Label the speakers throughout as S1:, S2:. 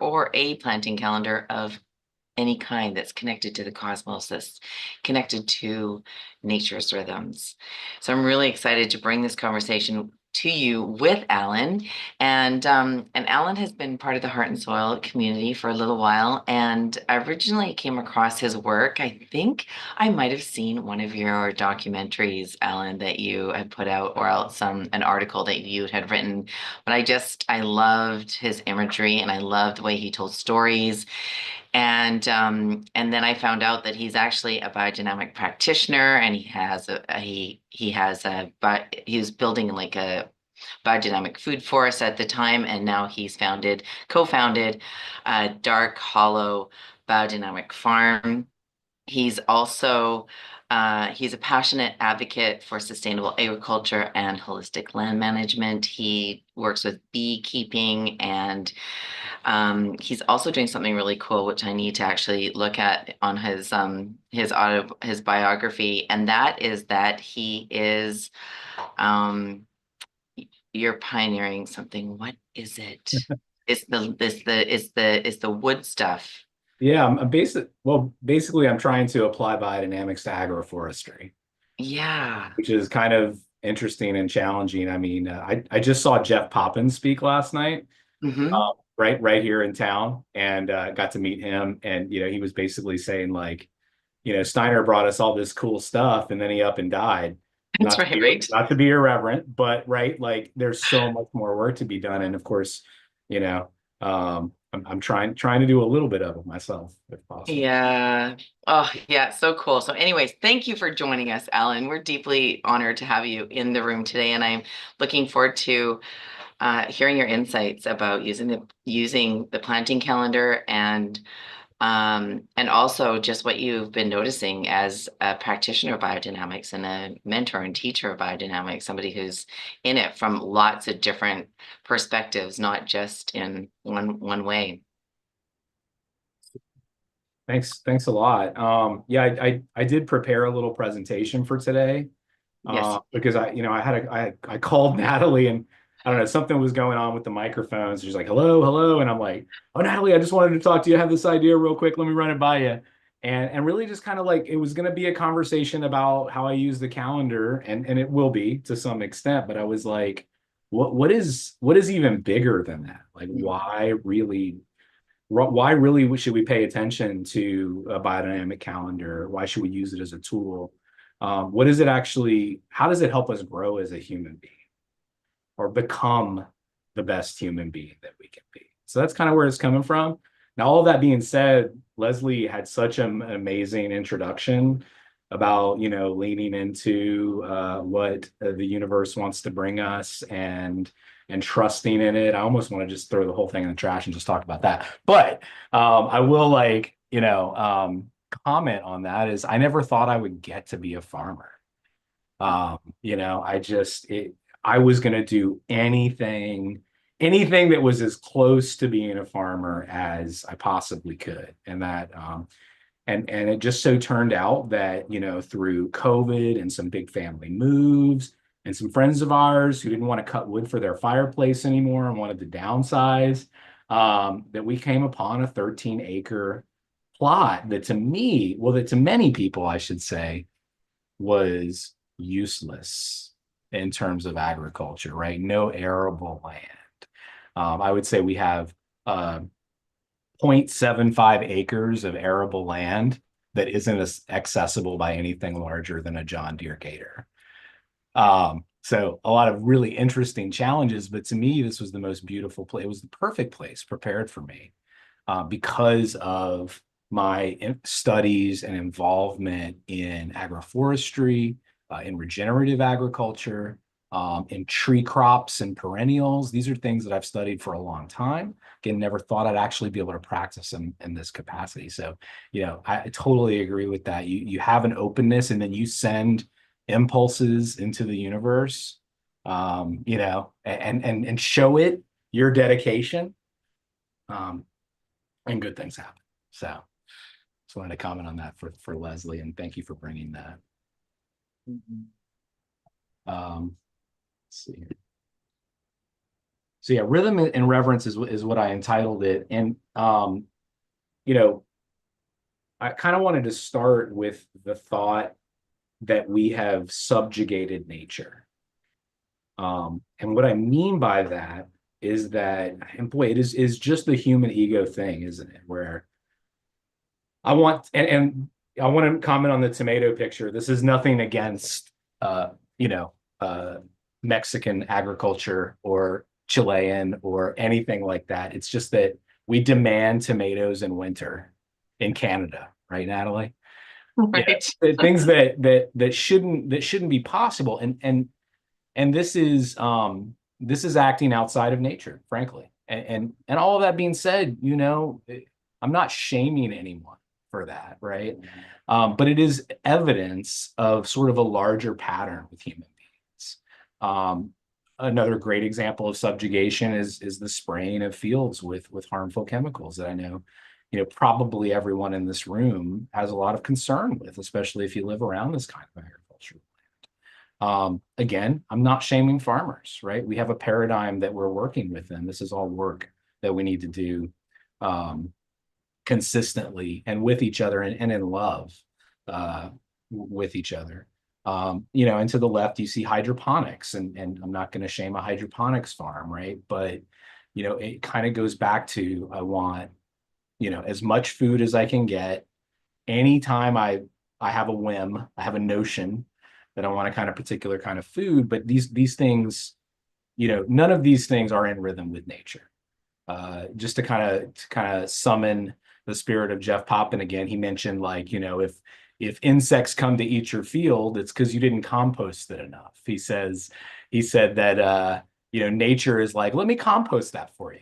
S1: or a planting calendar of any kind that's connected to the cosmos, that's connected to nature's rhythms. So I'm really excited to bring this conversation to you with Alan. And Alan has been part of the Heart and Soil community for a little while. And I originally came across his work. I think I might have seen one of your documentaries, Alan, that you had put out, or else an article that you had written. But I loved his imagery and I loved the way he told stories. And then I found out that he's actually a biodynamic practitioner, and he was building like a biodynamic food forest at the time, and now he's co-founded Dark Hollow Biodynamic Farm. He's also he's a passionate advocate for sustainable agriculture and holistic land management. He works with beekeeping, and he's also doing something really cool, which I need to actually look at on his biography, and that is that he is um, you're pioneering something. What is it? It's the wood stuff.
S2: Yeah, basically I'm trying to apply biodynamics to agroforestry,
S1: Yeah.
S2: which is kind of interesting and challenging. I mean, I just saw Jeff Poppins speak last night,
S1: Hmm.
S2: right here in town, and got to meet him. And he was basically saying like, Steiner brought us all this cool stuff, and then he up and died.
S1: That's right, right?
S2: Not to be irreverent, but right, like there's so much more work to be done. And of course, you know, I'm trying to do a little bit of it myself if possible.
S1: Yeah. Oh, yeah. So cool. So, anyways, thank you for joining us, Alan. We're deeply honored to have you in the room today, and I'm looking forward to hearing your insights about using the planting calendar, and also just what you've been noticing as a practitioner of biodynamics and a mentor and teacher of biodynamics, somebody who's in it from lots of different perspectives, not just in one way.
S2: Thanks a lot. Yeah, I did prepare a little presentation for today,
S1: Yes.
S2: because I called Natalie, and I don't know, something was going on with the microphones. She's like, "Hello, hello," and I'm like, "Oh, Natalie, I just wanted to talk to you. I have this idea real quick. Let me run it by you." And really just kind of like it was going to be a conversation about how I use the calendar, and it will be to some extent. But I was like, what is even bigger than that? Like, why really should we pay attention to a biodynamic calendar? Why should we use it as a tool? What is it actually? How does it help us grow as a human being or become the best human being that we can be? So that's kind of where it's coming from. Now, all of that being said, Leslie had such an amazing introduction about leaning into what the universe wants to bring us, and trusting in it. I almost want to just throw the whole thing in the trash and just talk about that. But I will comment on that is I never thought I would get to be a farmer. I was going to do anything that was as close to being a farmer as I possibly could. And it just so turned out that, through COVID and some big family moves and some friends of ours who didn't want to cut wood for their fireplace anymore and wanted to downsize, that we came upon a 13-acre plot that to many people, I should say, was useless in terms of agriculture, right? No arable land. I would say we have 0.75 acres of arable land that isn't as accessible by anything larger than a John Deere Gator. So a lot of really interesting challenges, but to me, this was the most beautiful place. It was the perfect place prepared for me because of my studies and involvement in agroforestry, in regenerative agriculture, in tree crops and perennials. These are things that I've studied for a long time. Again, never thought I'd actually be able to practice them in this capacity. So, I totally agree with that. You have an openness, and then you send impulses into the universe, and show it your dedication, and good things happen. So, just wanted to comment on that for Leslie, and thank you for bringing that.
S1: Mhm.
S2: Um, let's see. So yeah, rhythm and reverence is what I entitled it. And you know, I kind of wanted to start with the thought that we have subjugated nature. And what I mean by that is that, and boy, it is just the human ego thing, isn't it? Where and I want to comment on the tomato picture. This is nothing against, you know, Mexican agriculture or Chilean or anything like that. It's just that we demand tomatoes in winter in Canada, right, Natalie? Yeah,
S1: Right.
S2: things that shouldn't be possible, and this is acting outside of nature, frankly. And all of that being said, I'm not shaming anyone for that, right? But it is evidence of sort of a larger pattern with human beings. Another great example of subjugation is the spraying of fields with harmful chemicals that I know, probably everyone in this room has a lot of concern with, especially if you live around this kind of agriculture. Again, I'm not shaming farmers, right? We have a paradigm that we're working within. This is all work that we need to do consistently and with each other and in love with each other. And to the left, you see hydroponics, and I'm not going to shame a hydroponics farm, right? But, it kind of goes back to, I want, as much food as I can get. Anytime I have a whim, I have a notion that I want a kind of particular kind of food, but these things, none of these things are in rhythm with nature. Just to kind of summon the spirit of Jeff Poppin again, he mentioned, like, if insects come to eat your field, it's because you didn't compost it enough. He said that nature is like, let me compost that for you.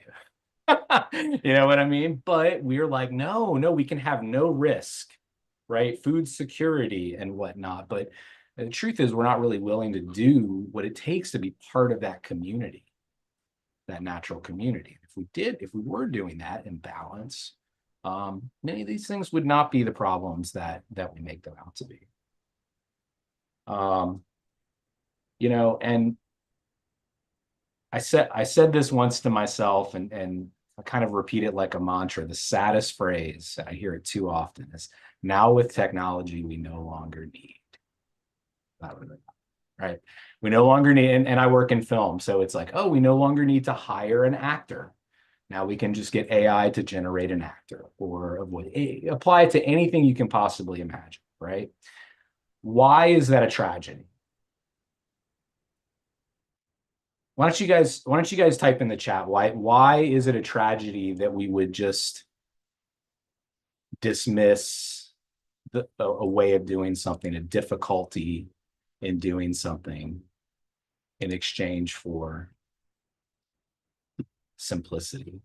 S2: You know what I mean? But we're like, no, we can have no risk, right? Food security and whatnot. But the truth is, we're not really willing to do what it takes to be part of that community, that natural community. If we were doing that in balance, many of these things would not be the problems that we make them out to be. And I said this once to myself, and I kind of repeat it like a mantra. The saddest phrase, and I hear it too often, is, now with technology, we no longer need. Not really, right? We no longer need, and I work in film, so it's like, oh, we no longer need to hire an actor. Now we can just get AI to generate an actor, or apply it to anything you can possibly imagine, right? Why is that a tragedy? Why don't you guys type in the chat, why is it a tragedy that we would just dismiss a way of doing something, a difficulty in doing something, in exchange for simplicity?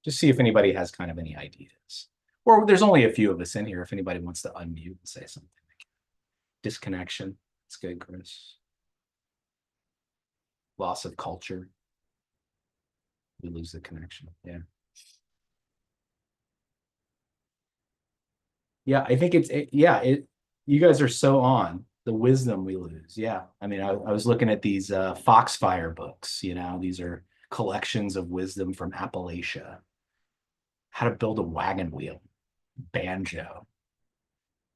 S2: Just see if anybody has kind of any ideas. Or there's only a few of us in here. If anybody wants to unmute and say something. Disconnection. That's good, Chris. Loss of culture. We lose the connection. Yeah. Yeah, I think you guys are so on. The wisdom we lose. Yeah. I mean, I was looking at these Foxfire books, these are collections of wisdom from Appalachia. How to build a wagon wheel, banjo.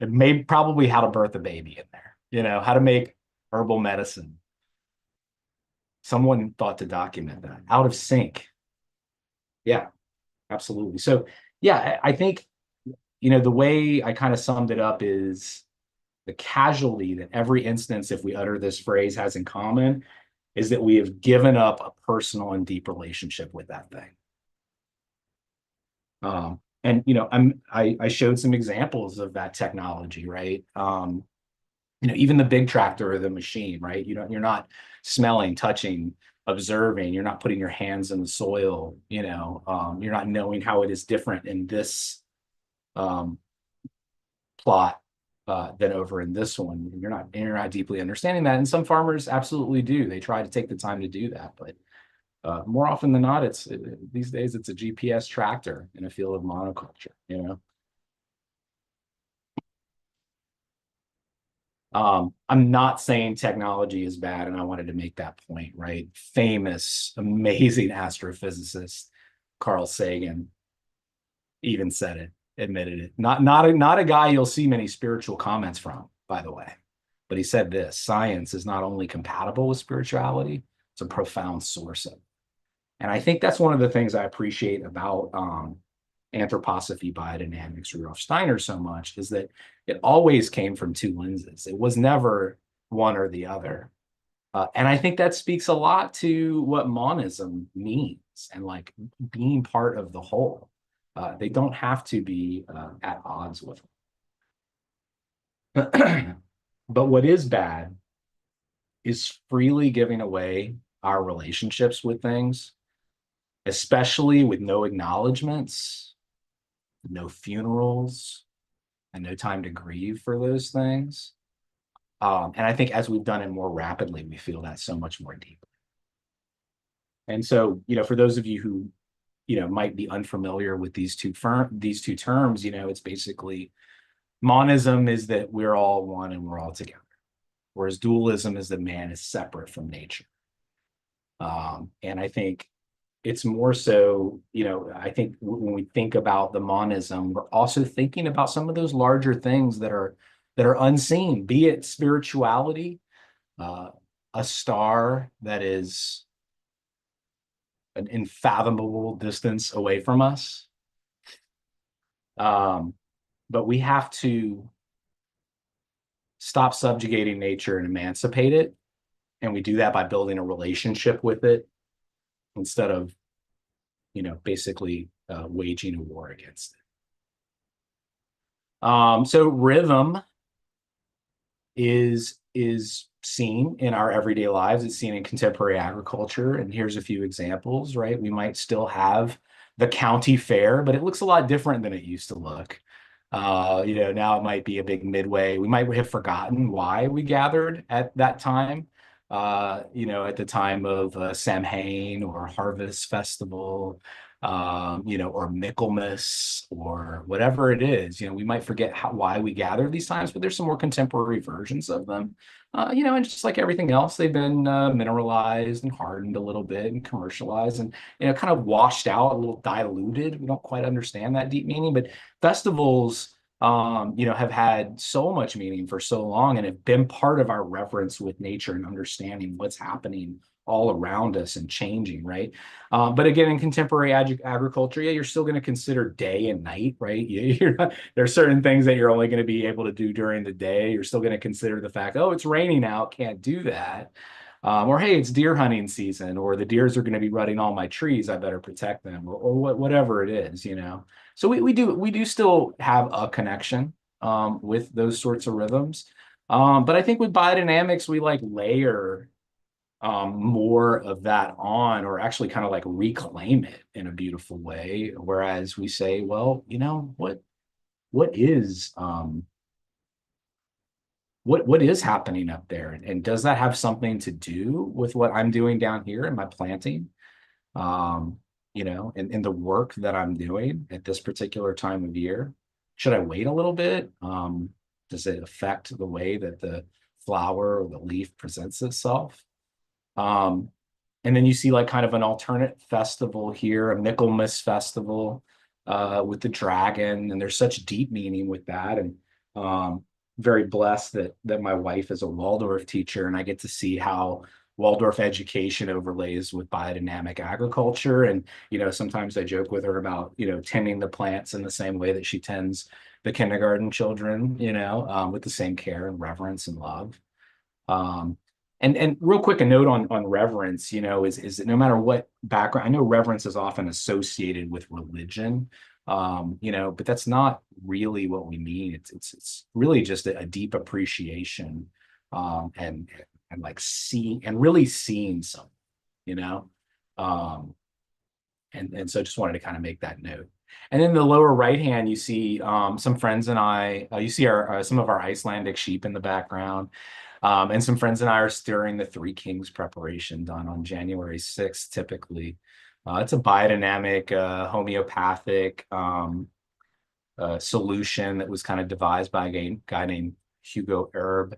S2: It may probably how to birth a baby in there, how to make herbal medicine. Someone thought to document that. Out of sync. Yeah, absolutely. So yeah, I think, the way I kind of summed it up is the casualty that every instance, if we utter this phrase, has in common is that we have given up a personal and deep relationship with that thing. And I showed some examples of that technology, right? Even the big tractor or the machine, right? You're not smelling, touching, observing. You're not putting your hands in the soil. You're not knowing how it is different in this plot than over in this one. You're not deeply understanding that. And some farmers absolutely do. They try to take the time to do that, but more often than not, these days it's a GPS tractor in a field of monoculture. I'm not saying technology is bad, and I wanted to make that point, right? Famous, amazing astrophysicist Carl Sagan even said it, admitted it. Not a guy you'll see many spiritual comments from, by the way. But he said this: science is not only compatible with spirituality, it's a profound source of it. And I think that's one of the things I appreciate about anthroposophy biodynamics, Rudolf Steiner, so much, is that it always came from two lenses. It was never one or the other. And I think that speaks a lot to what monism means and like being part of the whole. They don't have to be at odds with them. But what is bad is freely giving away our relationships with things, especially with no acknowledgments, no funerals, and no time to grieve for those things. And I think as we've done it more rapidly, we feel that so much more deeply. And so, for those of you who, might be unfamiliar with these two terms, it's basically monism is that we're all one and we're all together, whereas dualism is that man is separate from nature. And I think it's more so, I think when we think about the monism, we're also thinking about some of those larger things that are unseen, be it spirituality, a star that is an unfathomable distance away from us. But we have to stop subjugating nature and emancipate it. And we do that by building a relationship with it instead of, basically waging a war against it. So rhythm is seen in our everyday lives. It's seen in contemporary agriculture. And here's a few examples, right? We might still have the county fair, but it looks a lot different than it used to look. Now it might be a big midway. We might have forgotten why we gathered at that time. At the time of Samhain or Harvest Festival, or Michaelmas or whatever it is. We might forget why we gather these times, but there's some more contemporary versions of them. And just like everything else, they've been mineralized and hardened a little bit and commercialized and, kind of washed out, a little diluted. We don't quite understand that deep meaning, but festivals, have had so much meaning for so long and have been part of our reverence with nature and understanding what's happening all around us and changing, right? But again, in contemporary agriculture, yeah, you're still going to consider day and night, right? There are certain things that you're only going to be able to do during the day. You're still going to consider the fact, oh, it's raining out, can't do that. Or hey, it's deer hunting season, or the deers are going to be rutting all my trees. I better protect them, or whatever it is, So we do still have a connection with those sorts of rhythms. But I think with biodynamics, we like layer more of that on, or actually kind of like reclaim it in a beautiful way. Whereas we say, well, what is what is happening up there, and does that have something to do with what I'm doing down here in my planting? And in the work that I'm doing at this particular time of year. Should I wait a little bit? Does it affect the way that the flower or the leaf presents itself? And then you see like kind of an alternate festival here, a Michaelmas festival with the dragon, and there's such deep meaning with that. And very blessed that my wife is a Waldorf teacher, and I get to see how Waldorf education overlays with biodynamic agriculture. And, sometimes I joke with her about, tending the plants in the same way that she tends the kindergarten children, with the same care and reverence and love. And real quick, a note on reverence, is that no matter what background, I know reverence is often associated with religion, but that's not really what we mean. It's really just a deep appreciation, and like really seeing something, you know. And so just wanted to kind of make that note. And in the lower right hand, you see some friends and I. You see our some of our Icelandic sheep in the background. And some friends and I are stirring the Three Kings preparation done on January 6th, typically. It's a biodynamic, homeopathic solution that was kind of devised by a guy named Hugo Erb.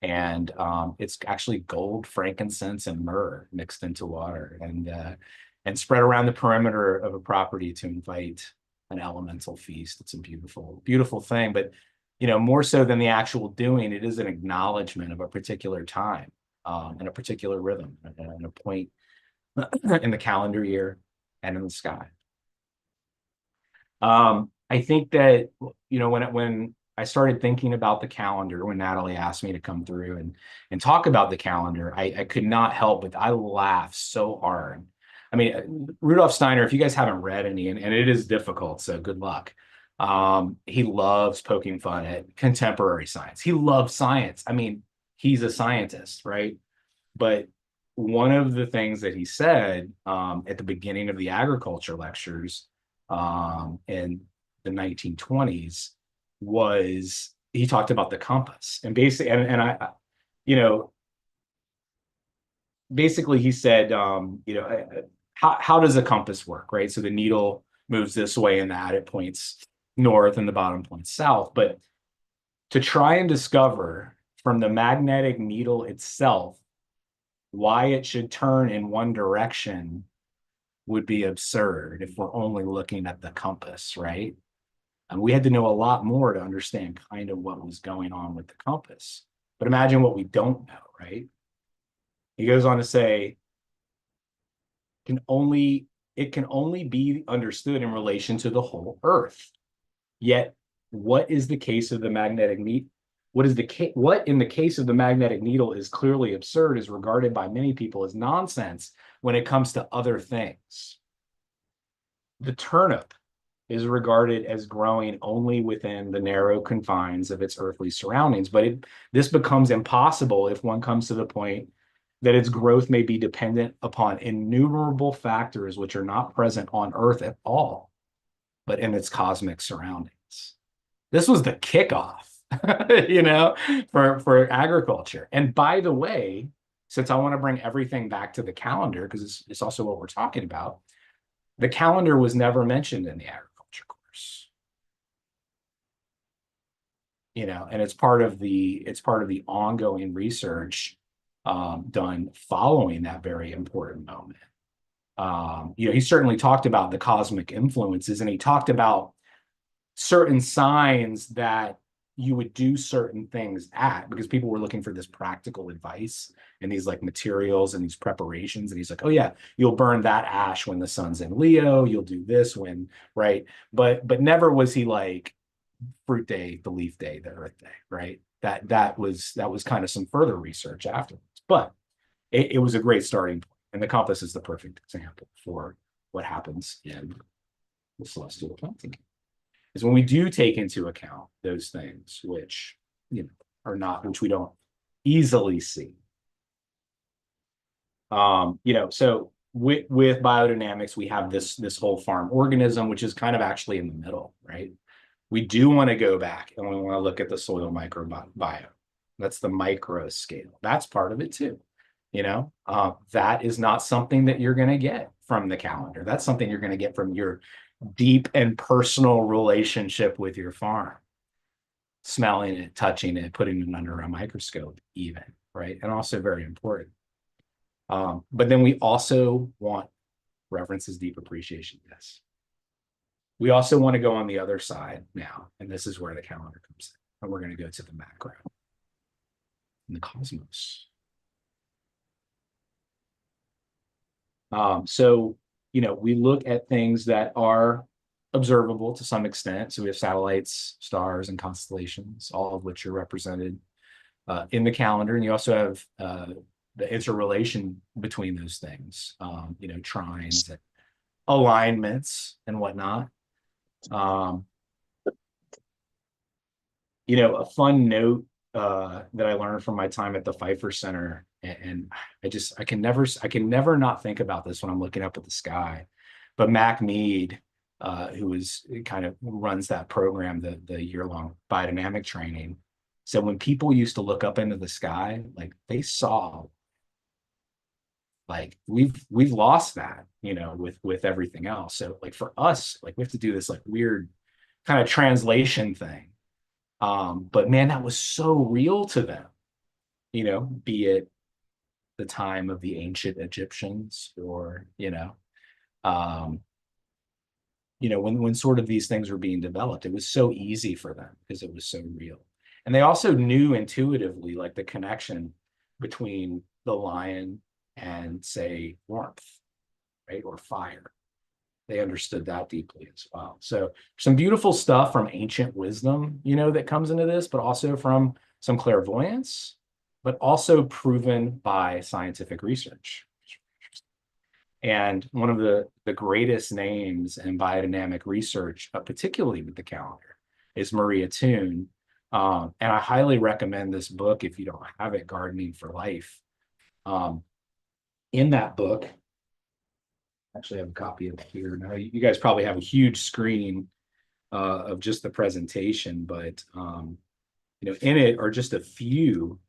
S2: And it's actually gold, frankincense, and myrrh mixed into water and spread around the perimeter of a property to invite an elemental feast. It's a beautiful, beautiful thing. But more so than the actual doing, it is an acknowledgement of a particular time and a particular rhythm and a point in the calendar year and in the sky. I think that when I started thinking about the calendar, when Natalie asked me to come through and talk about the calendar, I could not help but I laughed so hard. I mean, Rudolf Steiner, if you guys haven't read any, and it is difficult, so good luck. He loves poking fun at contemporary science. He loves science. I mean, he's a scientist, right? But one of the things that he said at the beginning of the agriculture lectures in the 1920s was he talked about the compass and basically, and I, basically he said, how does a compass work, right? So the needle moves this way and that, it points north and the bottom points south. But to try and discover from the magnetic needle itself why it should turn in one direction would be absurd if we're only looking at the compass, right? And we had to know a lot more to understand kind of what was going on with the compass. But imagine what we don't know, right? He goes on to say, it can only be understood in relation to the whole Earth. Yet, what is the case of the magnetic needle? What in the case of the magnetic needle is clearly absurd is regarded by many people as nonsense when it comes to other things. The turnip is regarded as growing only within the narrow confines of its earthly surroundings, but this becomes impossible if one comes to the point that its growth may be dependent upon innumerable factors which are not present on Earth at all, but in its cosmic surroundings. This was the kickoff, for agriculture. And by the way, since I want to bring everything back to the calendar, because it's also what we're talking about, the calendar was never mentioned in the agriculture course. And it's part of the ongoing research done following that very important moment. He certainly talked about the cosmic influences, and he talked about certain signs that you would do certain things at, because people were looking for this practical advice and these like materials and these preparations. And he's like, oh yeah, you'll burn that ash when the sun's in Leo, you'll do this when, right? But never was he like fruit day, the leaf day, the earth day, right? That was kind of some further research afterwards. But it was a great starting point. And the compass is the perfect example for what happens in the celestial planting. Is when we do take into account those things which which we don't easily see. So with biodynamics, we have this whole farm organism, which is kind of actually in the middle, right? We do want to go back and we want to look at the soil microbiome. That's the micro scale. That's part of it too. That is not something that you're going to get from the calendar. That's something you're going to get from your deep and personal relationship with your farm, smelling it, touching it, putting it under a microscope even, right? And also very important. But then we also want Reverence's deep appreciation. Yes. We also want to go on the other side now, and this is where the calendar comes in. And we're going to go to the macro, in the cosmos. So we look at things that are observable to some extent. So we have satellites, stars, and constellations, all of which are represented in the calendar. And you also have the interrelation between those things, trines, and alignments, and whatnot. A fun note that I learned from my time at the Pfeiffer Center, and I can never not think about this when I'm looking up at the sky. But Mac Mead, who kind of runs that program, the year-long biodynamic training, said when people used to look up into the sky, like they saw, like we've lost that, with everything else. So like for us, like we have to do this like weird kind of translation thing. But man, that was so real to them. be it the time of the ancient Egyptians, or, um, when sort of these things were being developed, it was so easy for them because it was so real. And they also knew intuitively, like, the connection between the lion and, say, warmth, right? Or fire. They understood that deeply as well. So some beautiful stuff from ancient wisdom, that comes into this, but also from some clairvoyance, but also proven by scientific research. And one of the greatest names in biodynamic research, particularly with the calendar, is Maria Toon. And I highly recommend this book if you don't have it, Gardening for Life. In that book, actually, I have a copy of it here. Now, you guys probably have a huge screen of just the presentation, but in it are just a few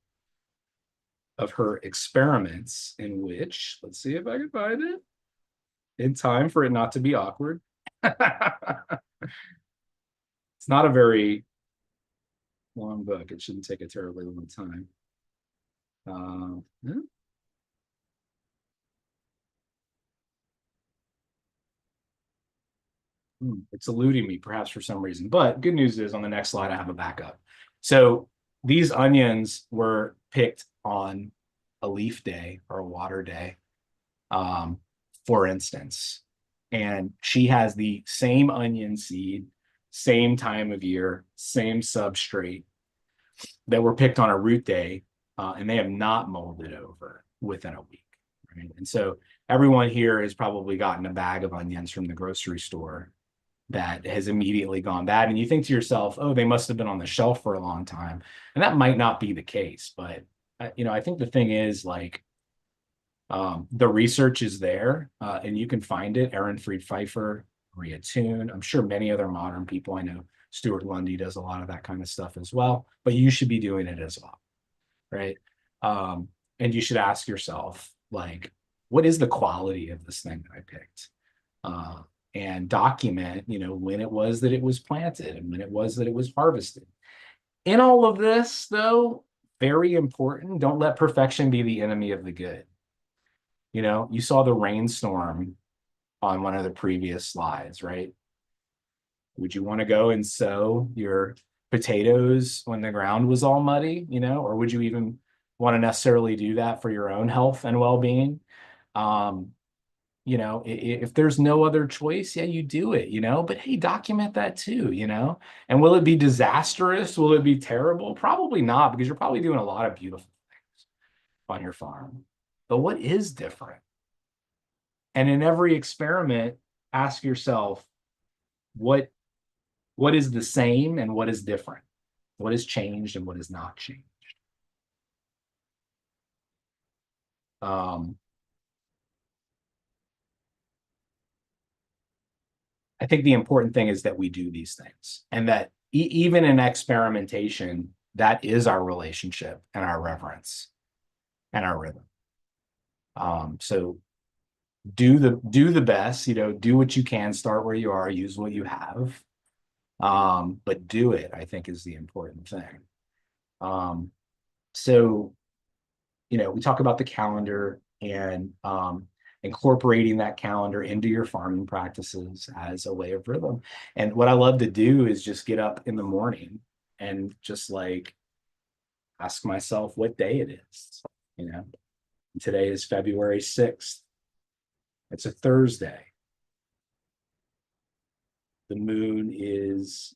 S2: of her experiments in which, let's see if I can find it in time for it not to be awkward. It's not a very long book. It shouldn't take a terribly long time. Yeah. It's eluding me, perhaps for some reason. But good news is, on the next slide, I have a backup. So these onions were picked on a leaf day or a water day, for instance. And she has the same onion seed, same time of year, same substrate that were picked on a root day, and they have not molded over within a week. Right? And so everyone here has probably gotten a bag of onions from the grocery store that has immediately gone bad. And you think to yourself, oh, they must have been on the shelf for a long time. And that might not be the case. But, I think the thing is, like, the research is there, and you can find it. Aaron Fried Pfeiffer, Maria Toon. I'm sure many other modern people. I know Stuart Lundy does a lot of that kind of stuff as well, but you should be doing it as well, right? And you should ask yourself, like, what is the quality of this thing that I picked? And document, when it was that it was planted and when it was that it was harvested. In all of this, though, very important, don't let perfection be the enemy of the good. You saw the rainstorm on one of the previous slides, right? Would you want to go and sow your potatoes when the ground was all muddy, or would you even want to necessarily do that for your own health and well-being? If there's no other choice, yeah, you do it, but hey, document that too, and will it be disastrous? Will it be terrible? Probably not, because you're probably doing a lot of beautiful things on your farm. But what is different? And in every experiment, ask yourself, what is the same and what is different? What has changed and what has not changed? I think the important thing is that we do these things, and that even in experimentation, that is our relationship and our reverence and our rhythm. So do the best, do what you can, start where you are, use what you have. But do it, I think, is the important thing. So, we talk about the calendar and incorporating that calendar into your farming practices as a way of rhythm. And what I love to do is just get up in the morning and just, like, ask myself what day it is. Today is February 6th. It's a Thursday. The moon is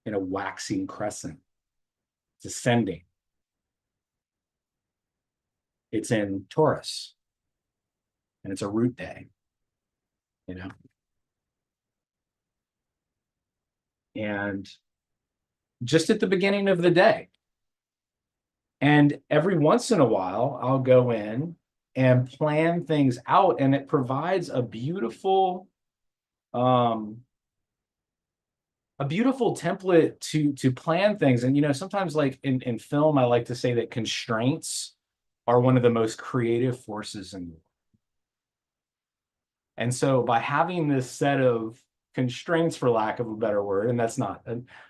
S2: in a waxing crescent. It's ascending. It's in Taurus. And it's a root day. And just at the beginning of the day. And every once in a while, I'll go in and plan things out, and it provides a beautiful template to plan things. And sometimes, like in film, I like to say that constraints are one of the most creative forces in the world. And so by having this set of constraints, for lack of a better word, and that's not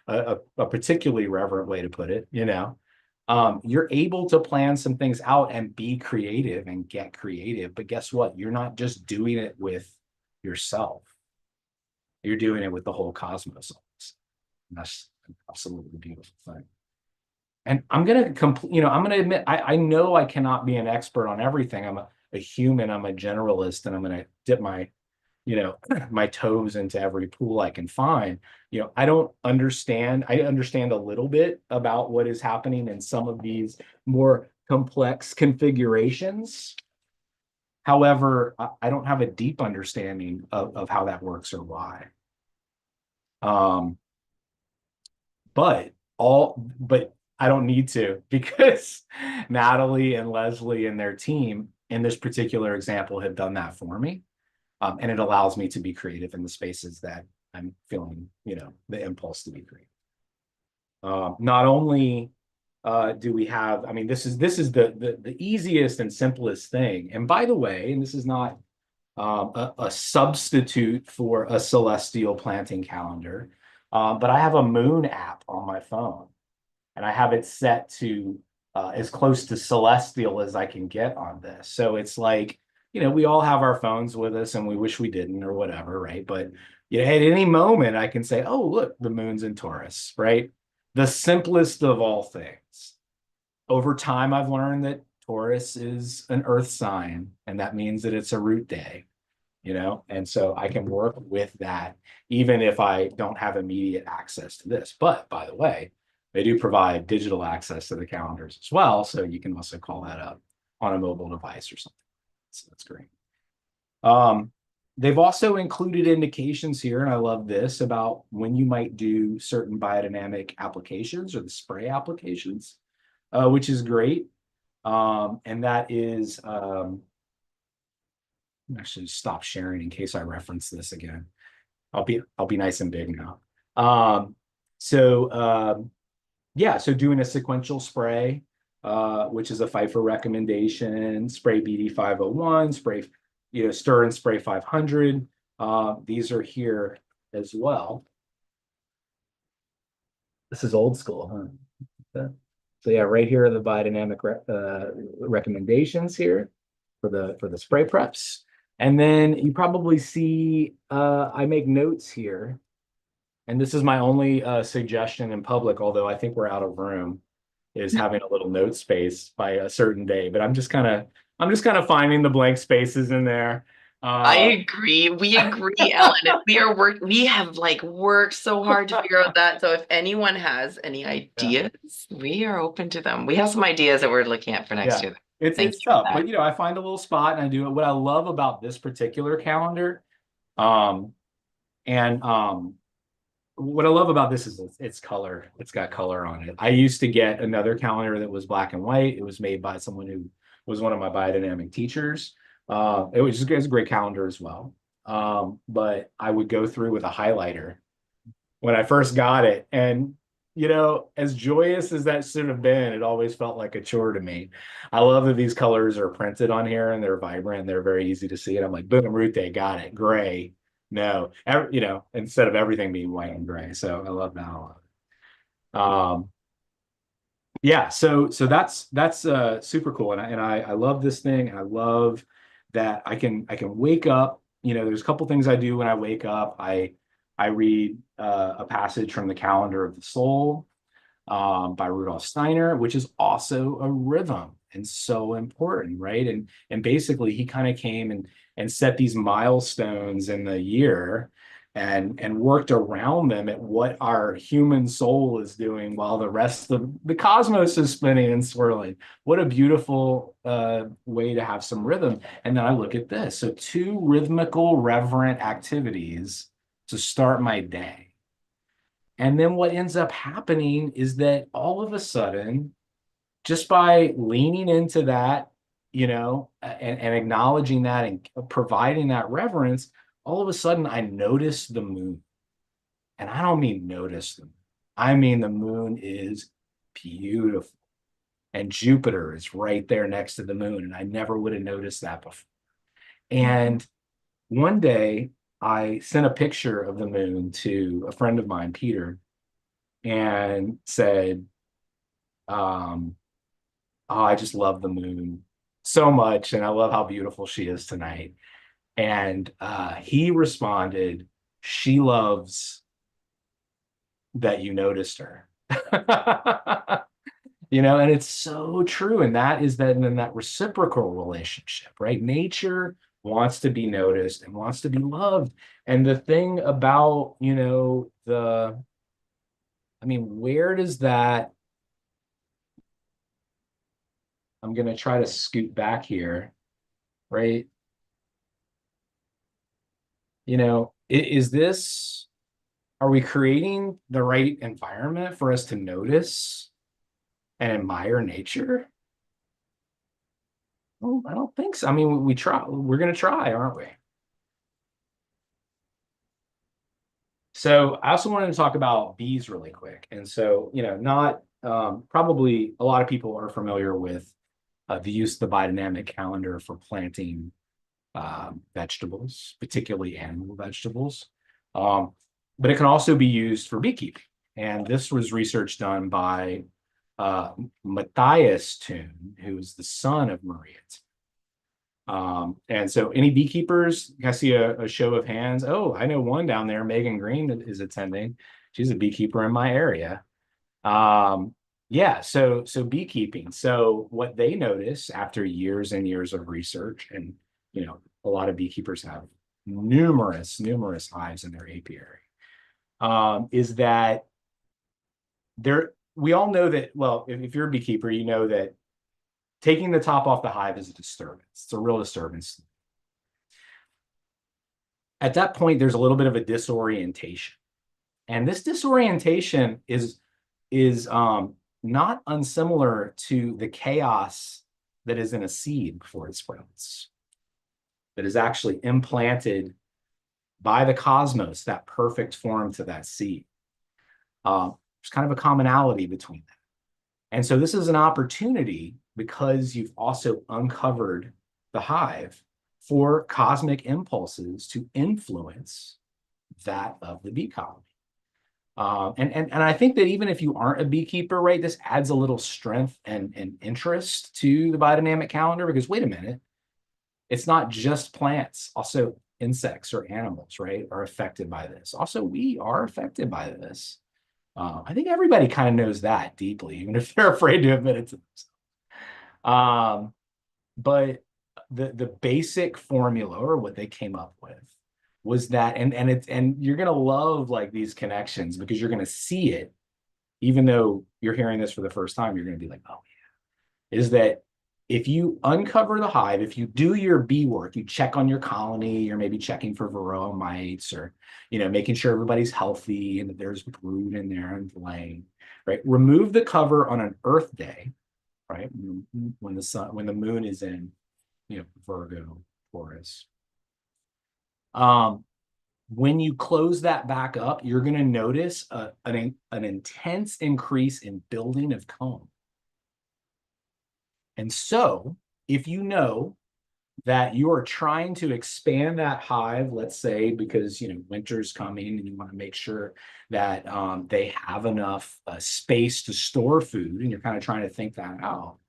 S2: a particularly reverent way to put it, You're able to plan some things out and be creative and get creative. But guess what? You're not just doing it with yourself. You're doing it with the whole cosmos. And that's an absolutely beautiful thing. And I'm gonna I'm gonna admit I know I cannot be an expert on everything. I'm a human, I'm a generalist, and I'm gonna dip my my toes into every pool I can find. I don't understand. I understand a little bit about what is happening in some of these more complex configurations. However, I don't have a deep understanding of how that works or why. Um, but I don't need to because Natalie and Leslie and their team in this particular example have done that for me. And it allows me to be creative in the spaces that I'm feeling, the impulse to be creative. Not only do we have, I mean, this is the easiest and simplest thing. And by the way, and this is not a substitute for a celestial planting calendar, but I have a moon app on my phone, and I have it set to as close to celestial as I can get on this. So it's like, we all have our phones with us and we wish we didn't or whatever, right? But at any moment I can say, oh, look, the moon's in Taurus, right? The simplest of all things. Over time, I've learned that Taurus is an earth sign, and that means that it's a root day, and so I can work with that even if I don't have immediate access to this. But by the way, they do provide digital access to the calendars as well, so you can also call that up on a mobile device or something. So that's great. They've also included indications here, and I love this, about when you might do certain biodynamic applications or the spray applications, which is great. And that is, actually stop sharing in case I reference this again. I'll be nice and big now. Yeah, so doing a sequential spray, which is a Pfeiffer recommendation, spray BD 501, spray, stir and spray 500. These are here as well. This is old school, huh? So yeah, right here are the biodynamic recommendations here for the spray preps. And then you probably see I make notes here. And this is my only suggestion in public, although I think we're out of room, is having a little note space by a certain day. But I'm just kind of finding the blank spaces in there.
S1: I agree. We agree, Ellen. We have worked so hard to figure out that. So if anyone has any ideas, we are open to them. We have some ideas that we're looking at for next year.
S2: It's tough, but I find a little spot and I do it. What I love about this particular calendar, what I love about this is it's color. It's got color on it. I used to get another calendar that was black and white. It was made by someone who was one of my biodynamic teachers. It was a great calendar as well. But I would go through with a highlighter when I first got it. And, as joyous as that should have been, it always felt like a chore to me. I love that these colors are printed on here and they're vibrant. They're very easy to see. And I'm like, boom, root day, got it. Gray. No, instead of everything being white and gray. So I love that a lot. Yeah, so that's super cool. And I love this thing. I love that I can wake up. There's a couple things I do when I wake up. I read a passage from the Calendar of the Soul by Rudolf Steiner, which is also a rhythm and so important, right? And basically he kind of came and set these milestones in the year and worked around them at what our human soul is doing while the rest of the cosmos is spinning and swirling. What a beautiful way to have some rhythm. And then I look at this. So 2 rhythmical, reverent activities to start my day. And then what ends up happening is that all of a sudden, just by leaning into that, and acknowledging that and providing that reverence, all of a sudden I notice the moon. And I don't mean notice them. I mean the moon is beautiful. And Jupiter is right there next to the moon. And I never would have noticed that before. And one day I sent a picture of the moon to a friend of mine, Peter, and said, oh, I just love the moon so much, and I love how beautiful she is tonight. And he responded, she loves that you noticed her. You know, and it's so true. And that is that in that reciprocal relationship, right? Nature wants to be noticed and wants to be loved. And the thing about, you know, I mean, where does that, I'm going to try to scoot back here, right? You know, is this, are we creating the right environment for us to notice and admire nature? Well, I don't think so. I mean, we try, we're going to try, aren't we? So I also wanted to talk about bees really quick. And so, you know, not probably a lot of people are familiar with the use of the biodynamic calendar for planting vegetables, particularly animal vegetables. Um, but it can also be used for beekeeping. And this was research done by Matthias Thun, who's the son of Maria. And so any beekeepers, I see a show of hands. Oh, I know one down there, Megan Green is attending. She's a beekeeper in my area. Yeah, so beekeeping. So what they notice after years and years of research, and you know, a lot of beekeepers have numerous hives in their apiary, is that we all know that, well, if you're a beekeeper, you know that taking the top off the hive is a disturbance. It's a real disturbance. At that point, there's a little bit of a disorientation. And this disorientation is not unsimilar to the chaos that is in a seed before it sprouts, that is actually implanted by the cosmos, that perfect form to that seed. There's kind of a commonality between that. And so this is an opportunity because you've also uncovered the hive for cosmic impulses to influence that of the bee colony. And I think that even if you aren't a beekeeper, right, this adds a little strength and interest to the biodynamic calendar because wait a minute, it's not just plants, also insects or animals, right, are affected by this. Also, we are affected by this. I think everybody kind of knows that deeply, even if they're afraid to admit it to themselves. But the basic formula or what they came up with was that, and you're gonna love like these connections because you're gonna see it, even though you're hearing this for the first time, you're gonna be like, oh yeah, is that if you uncover the hive, if you do your bee work, you check on your colony, you're maybe checking for varroa mites or, you know, making sure everybody's healthy and that there's brood in there and laying, right? Remove the cover on an Earth day, right? When the moon is in, you know, Virgo, Taurus. When you close that back up, you're going to notice an intense increase in building of comb. And so if you know that you are trying to expand that hive, let's say, because, you know, winter's coming and you want to make sure that they have enough space to store food, and you're kind of trying to think that out.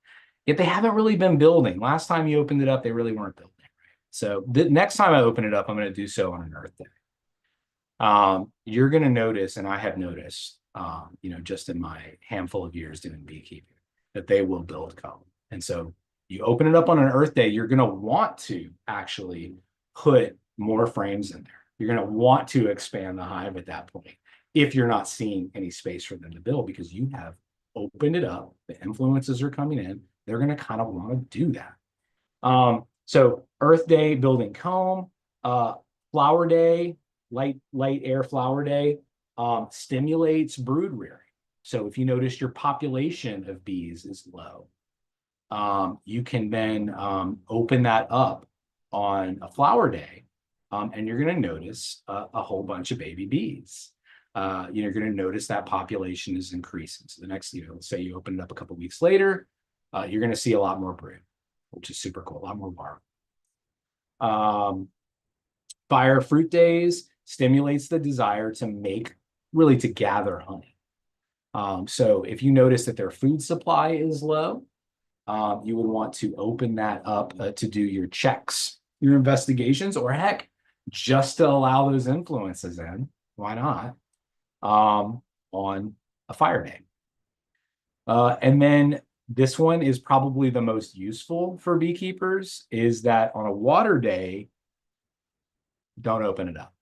S2: Yet they haven't really been building. Last time you opened it up, they really weren't building. Right? So the next time I open it up, I'm going to do so on an Earth day. You're going to notice, and I have noticed, you know, just in my handful of years doing beekeeping, that they will build comb. And so you open it up on an Earth day, you're going to want to actually put more frames in there. You're going to want to expand the hive at that point if you're not seeing any space for them to build because you have opened it up. The influences are coming in. They're going to kind of want to do that. So Earth Day, building comb, Flower Day, light air flower day, stimulates brood rearing. So if you notice your population of bees is low, you can then open that up on a flower day, and you're going to notice a whole bunch of baby bees. You're going to notice that population is increasing. So the next, you know, let's say you open it up a couple of weeks later, you're going to see a lot more brood, which is super cool, a lot more larvae. Fire fruit days stimulates the desire to make, really to gather honey. So if you notice that their food supply is low, you would want to open that up to do your checks, your investigations, or heck, just to allow those influences in. Why not? On a fire day. And then this one is probably the most useful for beekeepers, is that on a water day, don't open it up.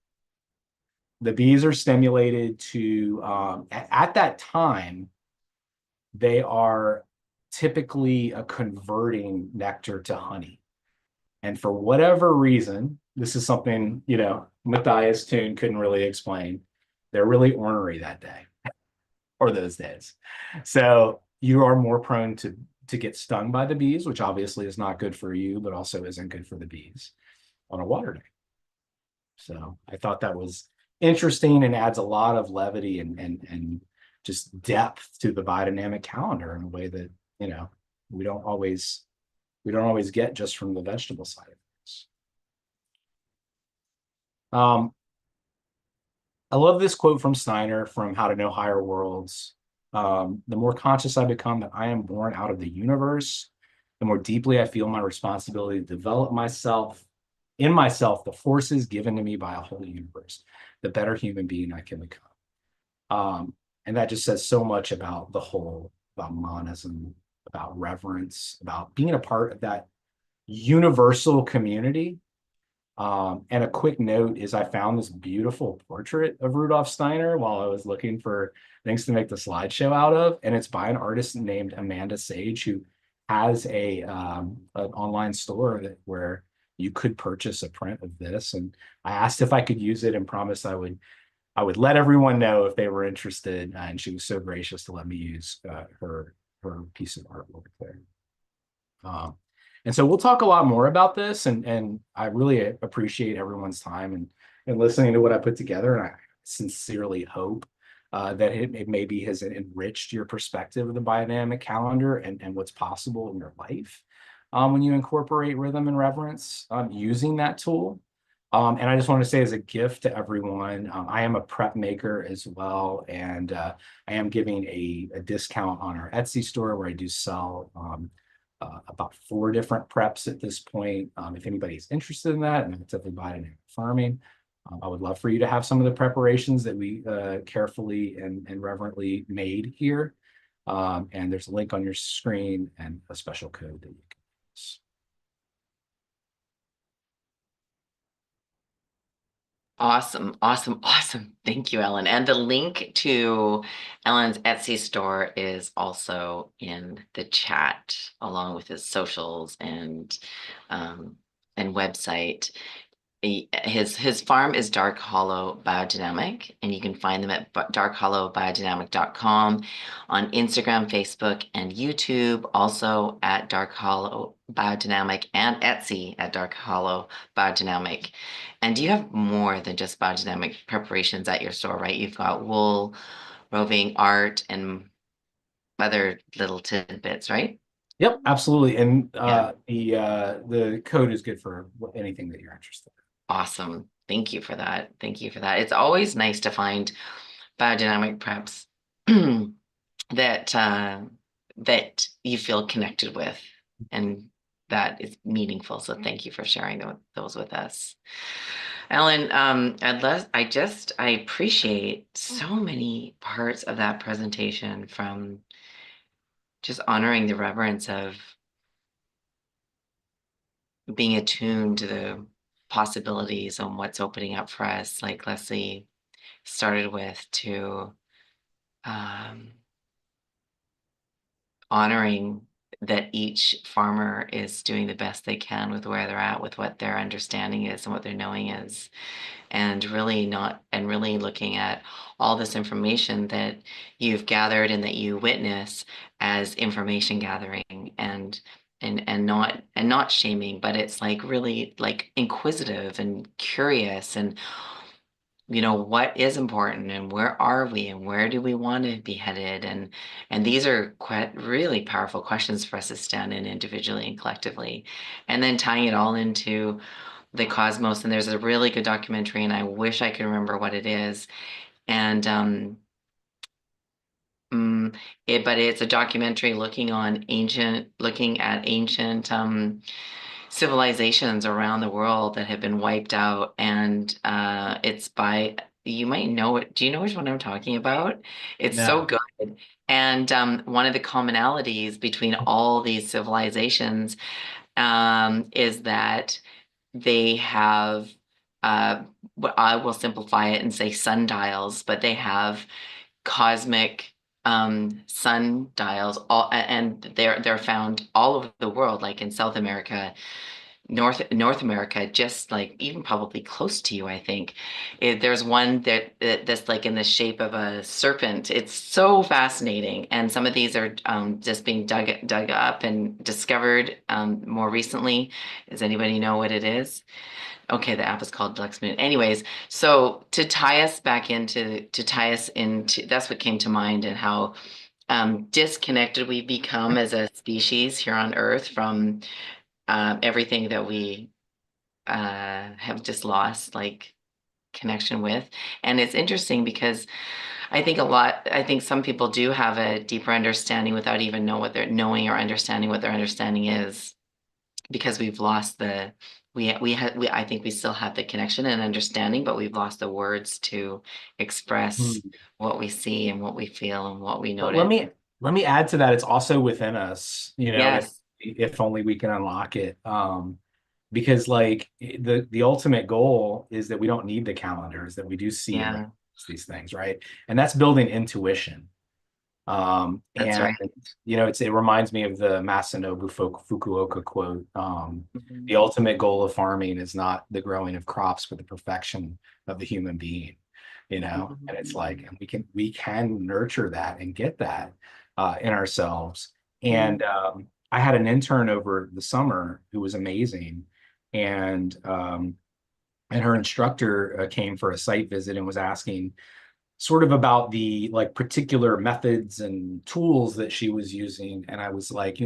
S2: The bees are stimulated to, at that time, they are typically converting nectar to honey. And for whatever reason, this is something, Matthias Toon couldn't really explain. They're really ornery that day or those days. So you are more prone to get stung by the bees, which obviously is not good for you, but also isn't good for the bees on a water day. So I thought that was interesting and adds a lot of levity and just depth to the biodynamic calendar in a way that, we don't always get just from the vegetable side of things. I love this quote from Steiner from How to Know Higher Worlds. The more conscious I become that I am born out of the universe, the more deeply I feel my responsibility to develop in myself, the forces given to me by a whole universe, the better human being I can become. And that just says so much about the whole, about monism, about reverence, about being a part of that universal community. And a quick note is I found this beautiful portrait of Rudolf Steiner while I was looking for things to make the slideshow out of. And it's by an artist named Amanda Sage, who has an online store where you could purchase a print of this. And I asked if I could use it and promised I would let everyone know if they were interested. And she was so gracious to let me use her piece of artwork there. And so we'll talk a lot more about this, and I really appreciate everyone's time and listening to what I put together. And I sincerely hope that it maybe has enriched your perspective of the biodynamic calendar and what's possible in your life when you incorporate rhythm and reverence using that tool. And I just want to say as a gift to everyone, I am a prep maker as well, and I am giving a discount on our Etsy store where I do sell about 4 different preps at this point. If anybody's interested in that, and it's definitely biodynamic farming, I would love for you to have some of the preparations that we carefully and reverently made here. And there's a link on your screen and a special code that you can use.
S1: Awesome, awesome, awesome. Thank you, Ellen. And the link to Ellen's Etsy store is also in the chat, along with his socials and website. His farm is Dark Hollow Biodynamic, and you can find them at darkhollowbiodynamic.com, on Instagram, Facebook, and YouTube, also at Dark Hollow Biodynamic, and Etsy at Dark Hollow Biodynamic. And you have more than just biodynamic preparations at your store, right? You've got wool, roving, art, and other little tidbits, right?
S2: Yep, absolutely. And
S1: Yeah.
S2: the code is good for anything that you're interested in.
S1: Awesome. Thank you for that. Thank you for that. It's always nice to find biodynamic preps that you feel connected with and that is meaningful. So thank you for sharing those with us. Ellen, I appreciate so many parts of that presentation, from just honoring the reverence of being attuned to the possibilities and what's opening up for us, like Leslie started with, to honoring that each farmer is doing the best they can with where they're at, with what their understanding is and what their knowing is, and really looking at all this information that you've gathered and that you witness as information gathering, and not shaming, but it's like really like inquisitive and curious, and what is important, and where are we, and where do we want to be headed, and these are quite really powerful questions for us to stand in individually and collectively, and then tying it all into the cosmos. And there's a really good documentary, and I wish I could remember what it is, and but it's a documentary looking at ancient civilizations around the world that have been wiped out, and it's by, you might know it. Do you know which one I'm talking about? It's so
S2: No.
S1: good. And one of the commonalities between all these civilizations is that they have, uh, I will simplify it and say sundials, but they have cosmic sundials, and they're found all over the world, like in South America, North America, just like even probably close to you, I think. There's one that's like in the shape of a serpent. It's so fascinating, and some of these are just being dug up and discovered more recently. Does anybody know what it is? Okay, the app is called Deluxe Moon. Anyways, so to tie us into, that's what came to mind, and how disconnected we've become as a species here on Earth from everything that we have just lost like connection with. And it's interesting because I think some people do have a deeper understanding without even knowing or understanding what their understanding is, because we've lost the we I think we still have the connection and understanding, but we've lost the words to express
S2: Hmm.
S1: what we see and what we feel and what we
S2: But
S1: notice.
S2: let me add to that. It's also within us,
S1: Yes.
S2: if only we can unlock it. Because like the ultimate goal is that we don't need the calendars, that we do see and
S1: Yeah,
S2: recognize these things, right? And that's building intuition.
S1: that's
S2: And
S1: right.
S2: it reminds me of the Masanobu Fukuoka quote. The
S1: Mhm.
S2: ultimate goal of farming is not the growing of crops, but the perfection of the human being, and it's like,
S1: Mhm.
S2: and we can nurture that and get that in ourselves.
S1: Mhm.
S2: And I had an intern over the summer who was amazing. And her instructor came for a site visit and was asking sort of about the like particular methods and tools that she was using. And I was like,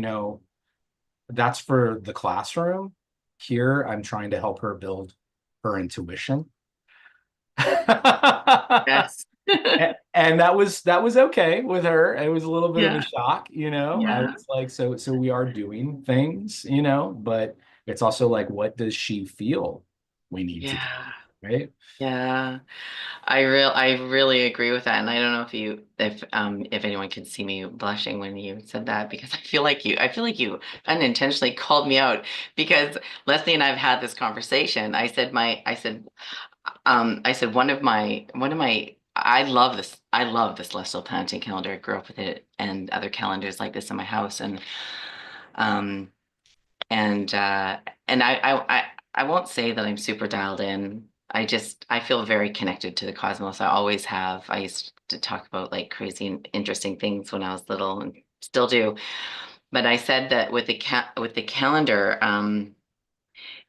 S2: that's for the classroom. Here, I'm trying to help her build her intuition.
S1: Yes.
S2: And that was okay with her. It was a little bit of a
S1: Yeah.
S2: shock. I
S1: Yeah.
S2: was like, so we are doing things, but it's also like, what does she feel we need to do,
S1: Yeah.
S2: right?
S1: Yeah. I really agree with that. And I don't know if anyone could see me blushing when you said that, because I feel like you unintentionally called me out, because Leslie and I've had this conversation. I said I love this celestial planting calendar. I grew up with it and other calendars like this in my house. Um and uh and I won't say that I'm super dialed in. I feel very connected to the cosmos. I always have. I used to talk about like crazy and interesting things when I was little, and still do. But I said that with the calendar,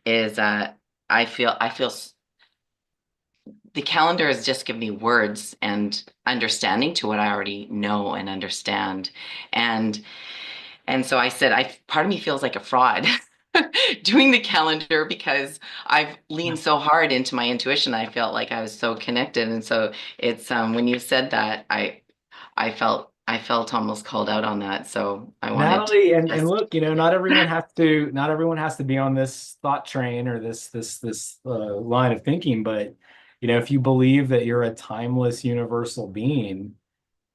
S1: is I feel the calendar has just given me words and understanding to what I already know and understand. And so I said, I part of me feels like a fraud doing the calendar, because I've leaned so hard into my intuition. I felt like I was so connected. And so it's when you said that, I felt almost called out on that. So I wanted to
S2: Natalie, and
S1: just,
S2: look, not everyone has to be on this thought train or this line of thinking, but if you believe that you're a timeless universal being,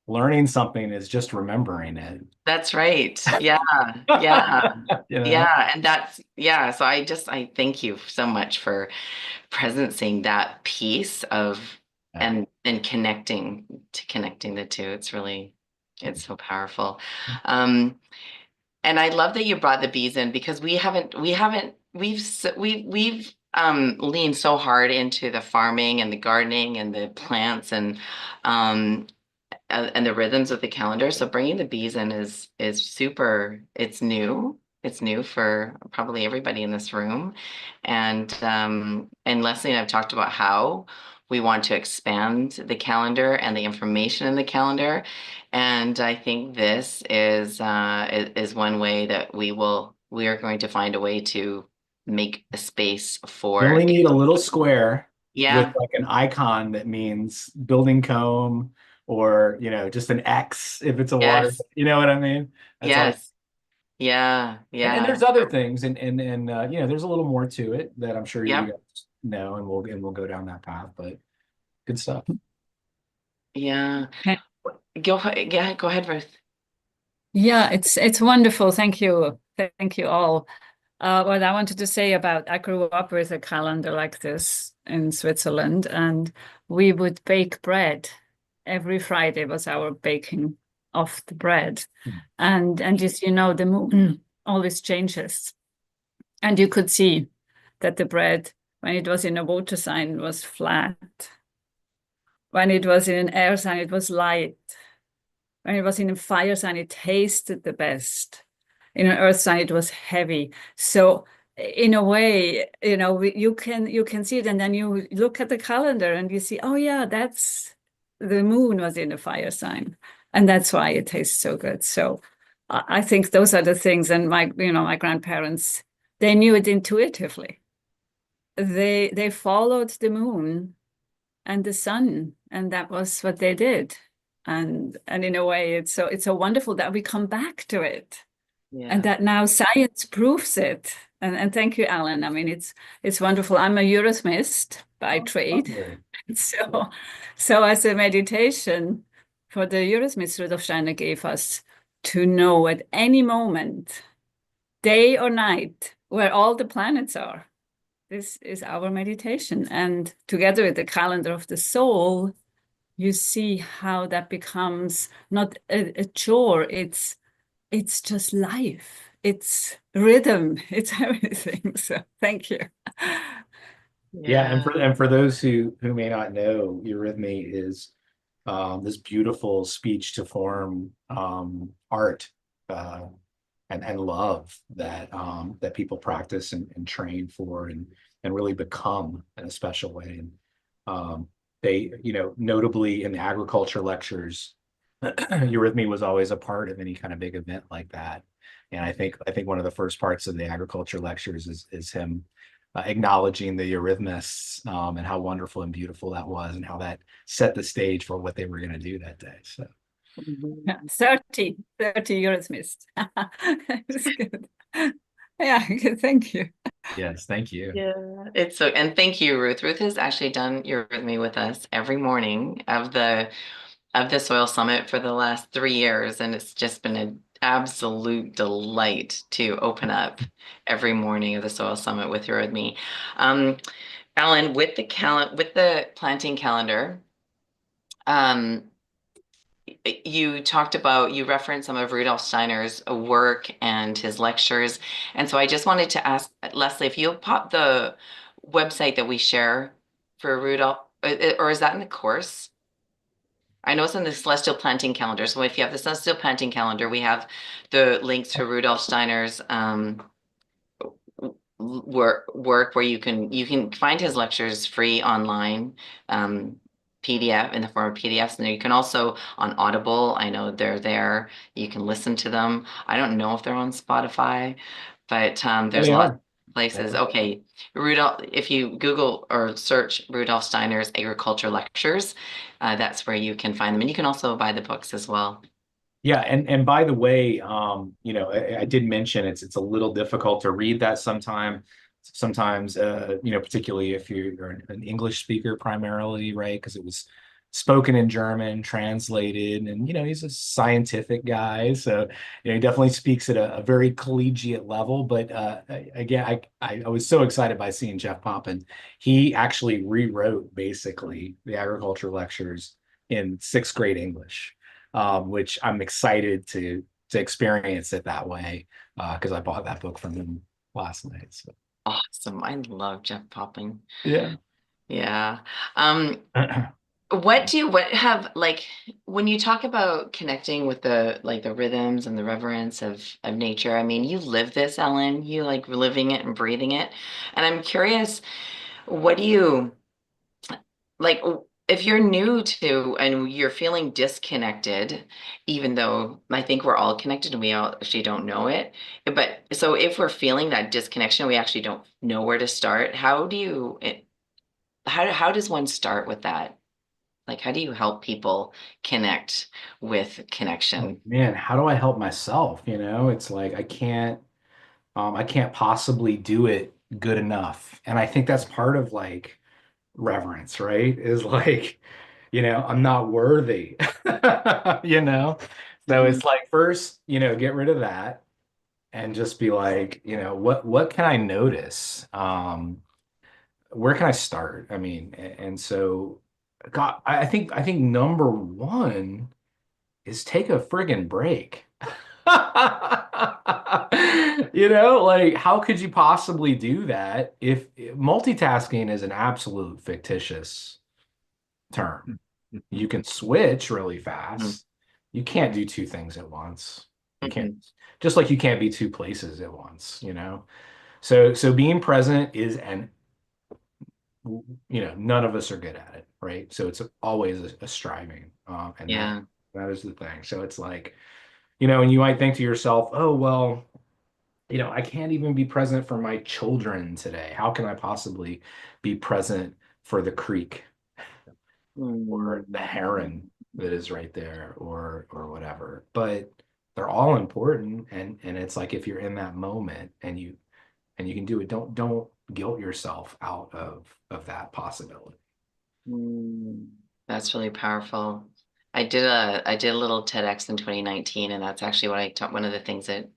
S2: learning something is just remembering it.
S1: that's right. Yeah. Yeah.
S2: You know?
S1: Yeah. So I thank you so much for presencing that piece of,
S2: Yeah.
S1: and connecting the two. It's so powerful. Um, and I love that you brought the bees in, because we've leaned so hard into the farming and the gardening and the plants, and the rhythms of the calendar. So bringing the bees in is super. It's new. It's new for probably everybody in this room, and Leslie and I've talked about how we want to expand the calendar and the information in the calendar, and I think this is one way that we are going to find a way to make a space
S2: You
S1: for.
S2: only need a little square with
S1: Yeah.
S2: like an icon that means building comb or, just an X if it's a water,
S1: Yes.
S2: you know what I mean? That's all.
S1: Yes. Yeah.
S2: And
S1: Yeah.
S2: there's other things, and there's a little more to it that I'm sure you
S1: Yep.
S2: guys know, and we'll go down that path, but good stuff.
S1: Yeah.
S3: Okay.
S1: Yeah, go ahead, Ruth.
S3: Yeah, it's wonderful. Thank you. Thank you all. What I wanted to say about, I grew up with a calendar like this in Switzerland, and we would bake bread. Every Friday was our baking of the bread. And just, the moon always changes. And you could see that the bread, when it was in a water sign, was flat. When it was in an air sign, it was light. When it was in a fire sign, it tasted the best. In an earth sign, it was heavy. So in a way, you can see it, and then you look at the calendar and you see, oh yeah, that's the moon was in a fire sign, and that's why it tastes so good. So I think those are the things. And my grandparents, they knew it intuitively. They followed the moon and the sun, and that was what they did. And in a way, it's so wonderful that we come back to it, and
S1: Yeah.
S3: that now science proves it. And thank you, Alan. I mean, it's wonderful. I'm a Eurythmist by trade,
S2: Lovely.
S3: so as a meditation for the Eurythmist, Rudolf Steiner gave us to know at any moment, day or night, where all the planets are. This is our meditation, and together with the calendar of the soul, you see how that becomes not a chore. It's just life. It's rhythm. It's everything. So thank you.
S2: Yeah, and
S1: Yeah.
S2: for those who may not know, Eurythmy is this beautiful speech to form art uh, and love that people practice and train for and really become in a special way. And they, notably in the agriculture lectures, Eurythmy was always a part of any kind of big event like that. And I think one of the first parts of the agriculture lectures is him acknowledging the Eurythmists and how wonderful and beautiful that was, and how that set the stage for what they were going to do that day. So
S3: Yeah, 30 euros missed. It's good. Yeah, good. Thank you.
S2: yes, thank you.
S1: Yeah. And thank you, Ruth. Ruth has actually done Eurythmy with us every morning of the Soil Summit for the last 3 years, and it's just been an absolute delight to open up every morning of the Soil Summit with Eurythmy. Alan, with the planting calendar, um, you referenced some of Rudolf Steiner's work and his lectures. And so I just wanted to ask Leslie, if you'll pop the website that we share for Rudolf, or is that in the course? I know it's in the Celestial Planting Calendar. So if you have the Celestial Planting Calendar, we have the links to Rudolf Steiner's work where you can find his lectures free online, PDF in the form of PDFs, and you can also on Audible. I know they're there. You can listen to them. I don't know if they're on Spotify, but there's
S2: They
S1: a lot of
S2: are.
S1: places.
S2: They are.
S1: Okay, Rudolf. If you Google or search Rudolf Steiner's agriculture lectures, that's where you can find them, and you can also buy the books as well.
S2: Yeah, and by the way, I did mention it's a little difficult to read that sometimes, particularly if you're an English speaker primarily, right? Because it was spoken in German, translated, and he's a scientific guy, so he definitely speaks at a very collegiate level. But again, I was so excited by seeing Jeff Poppin. He actually rewrote basically the agriculture lectures in sixth grade English, which I'm excited to experience it that way because I bought that book from him last night. So
S1: Awesome. I love Jeff Popping.
S2: yeah.
S1: Yeah. What have like when you talk about connecting with the rhythms and the reverence of nature, I mean, you live this, Ellen, you like living it and breathing it. And I'm curious, what do you like if you're new to and you're feeling disconnected, even though I think we're all connected and we all actually don't know it. But so if we're feeling that disconnection, we actually don't know where to start. How does one start with that? Like, how do you help people connect with connection?
S2: Man, how do I help myself? It's like I can't possibly do it good enough. And I think that's part of like reverence, right? Is like, I'm not worthy, you know? So
S1: Mhm.
S2: it's like first, get rid of that and just be like, what can I notice? Where can I start? I mean, and so God, I think number one is take a friggin' break. Like how could you possibly do that if multitasking is an absolute fictitious term? You can switch really
S1: Mhm.
S2: fast. You can't do two things at once. You can't,
S1: Mhm.
S2: just like you can't be two places at once. So being present is none of us are good at it, right? So it's always a striving, and that
S1: Yeah.
S2: that is the thing. So it's like, and you might think to yourself, oh, well, I can't even be present for my children today. How can I possibly be present for the creek or the
S1: Mm.
S2: heron that is right there or whatever? But they're all important, and it's like if you're in that moment and you can do it, don't guilt yourself out of that possibility.
S1: Mm. That's really powerful. I did a little TEDx in 2019, and that's actually what I taught. One of the things that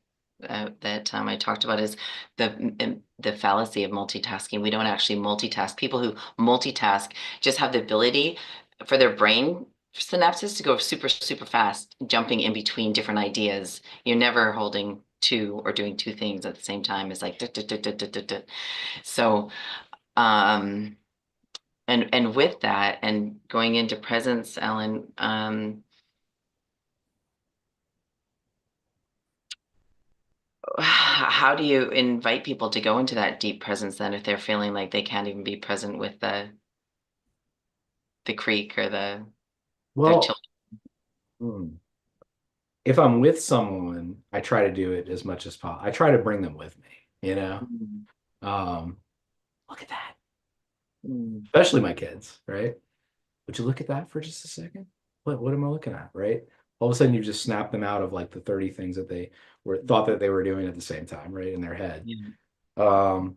S1: I talked about is the fallacy of multitasking. We don't actually multitask. People who multitask just have the ability for their brain synapses to go super, super fast, jumping in between different ideas. You're never holding two or doing two things at the same time. It's like duh, duh, duh, duh, duh, duh, duh. So um and with that and going into presence, Ellen, how do you invite people to go into that deep presence then if they're feeling like they can't even be present with the creek or their
S2: Well,
S1: children?
S2: hmm, if I'm with someone, I try to do it as much as possible. I try to bring them with me.
S1: Mm,
S2: Um, look at that.
S1: mm,
S2: Especially my kids, right? Would you look at that for just a second? What am I looking at, right? All of a sudden you just snap them out of like the 30 things that they were thought that they were doing at the same time, right? In their head.
S1: yeah.
S2: Um,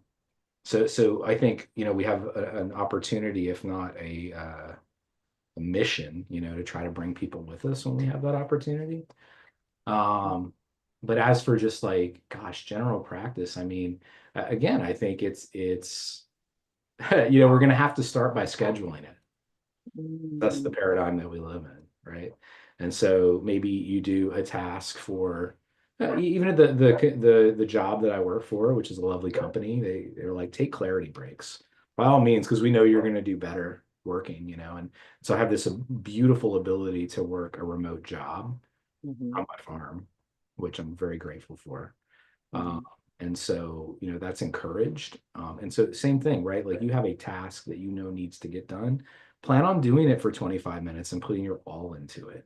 S2: so I think, we have an opportunity, if not a mission, to try to bring people with us when we have that opportunity. Um, but as for just like, gosh, general practice, I mean, again, I think it's we're going to have to start by scheduling it. That's the
S1: Mm,
S2: paradigm that we live in, right? And so maybe you do a task for even at the job that I work for, which is a lovely company. They're like, take clarity breaks by all means, because we know you're going to do better working. And so I have this beautiful ability to work a remote job
S1: mhm,
S2: on my farm, which I'm very grateful for. Um,
S1: mhm,
S2: and so, that's encouraged. And so same thing, right? Like you have a task that needs to get done. Plan on doing it for 25 minutes and putting your all into it.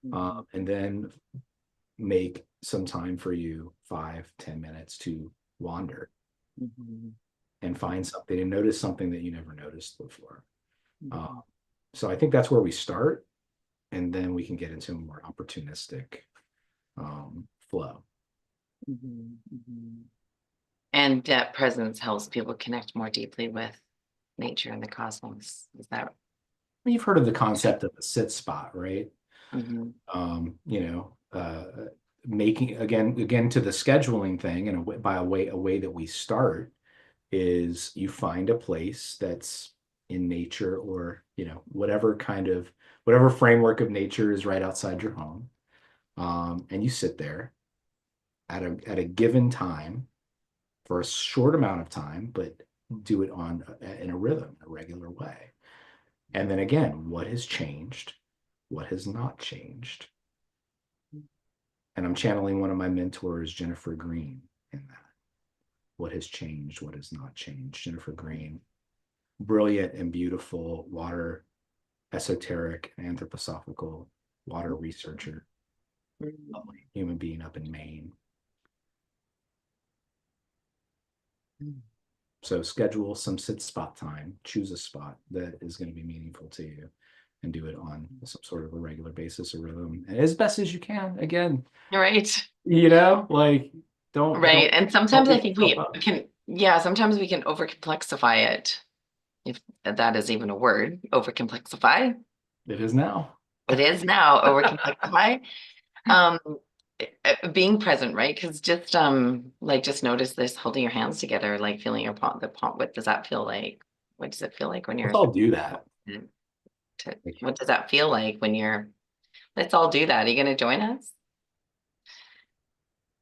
S1: mhm,
S2: And then make some time for you, 5, 10 minutes to wander
S1: mhm,
S2: and find something and notice something that you never noticed before. Uh,
S1: mhm,
S2: so I think that's where we start. And then we can get into a more opportunistic flow.
S1: mhm, mhm. And that presence helps people connect more deeply with nature and the cosmos. Is that?
S2: You've heard of the concept of a sit spot, right?
S1: Mhm,
S2: um, you know, uh, making again to the scheduling thing, and a way that we start is you find a place that's in nature, or whatever framework of nature is right outside your home, and you sit there at a given time for a short amount of time, but do it in a rhythm, a regular way. And then again, what has changed? What has not changed? And I'm channeling one of my mentors, Jennifer Green, in that. What has changed? What has not changed? Jennifer Green, brilliant and beautiful water, esoteric, and anthroposophical water researcher,
S1: mhm,
S2: lovely human being up in Maine.
S1: mhm.
S2: So schedule some sit spot time, choose a spot that is going to be meaningful to you, and do it on some sort of a regular basis or rhythm as best as you can. Again,
S1: Right.
S2: like
S1: Right. And
S2: don't
S1: sometimes I
S2: beat
S1: think
S2: yourself
S1: we
S2: up.
S1: can, yeah, sometimes we can overcomplexify it, if that is even a word, overcomplexify.
S2: It is now.
S1: It is now overcomplexify. Um, being present, right? Because just like just notice this holding your hands together, like feeling your palm, the palm. What does that feel like? What does it feel like when
S2: Let's
S1: you're
S2: all do that.
S1: what does that feel like when you're, let's all do that. Are you gonna join us?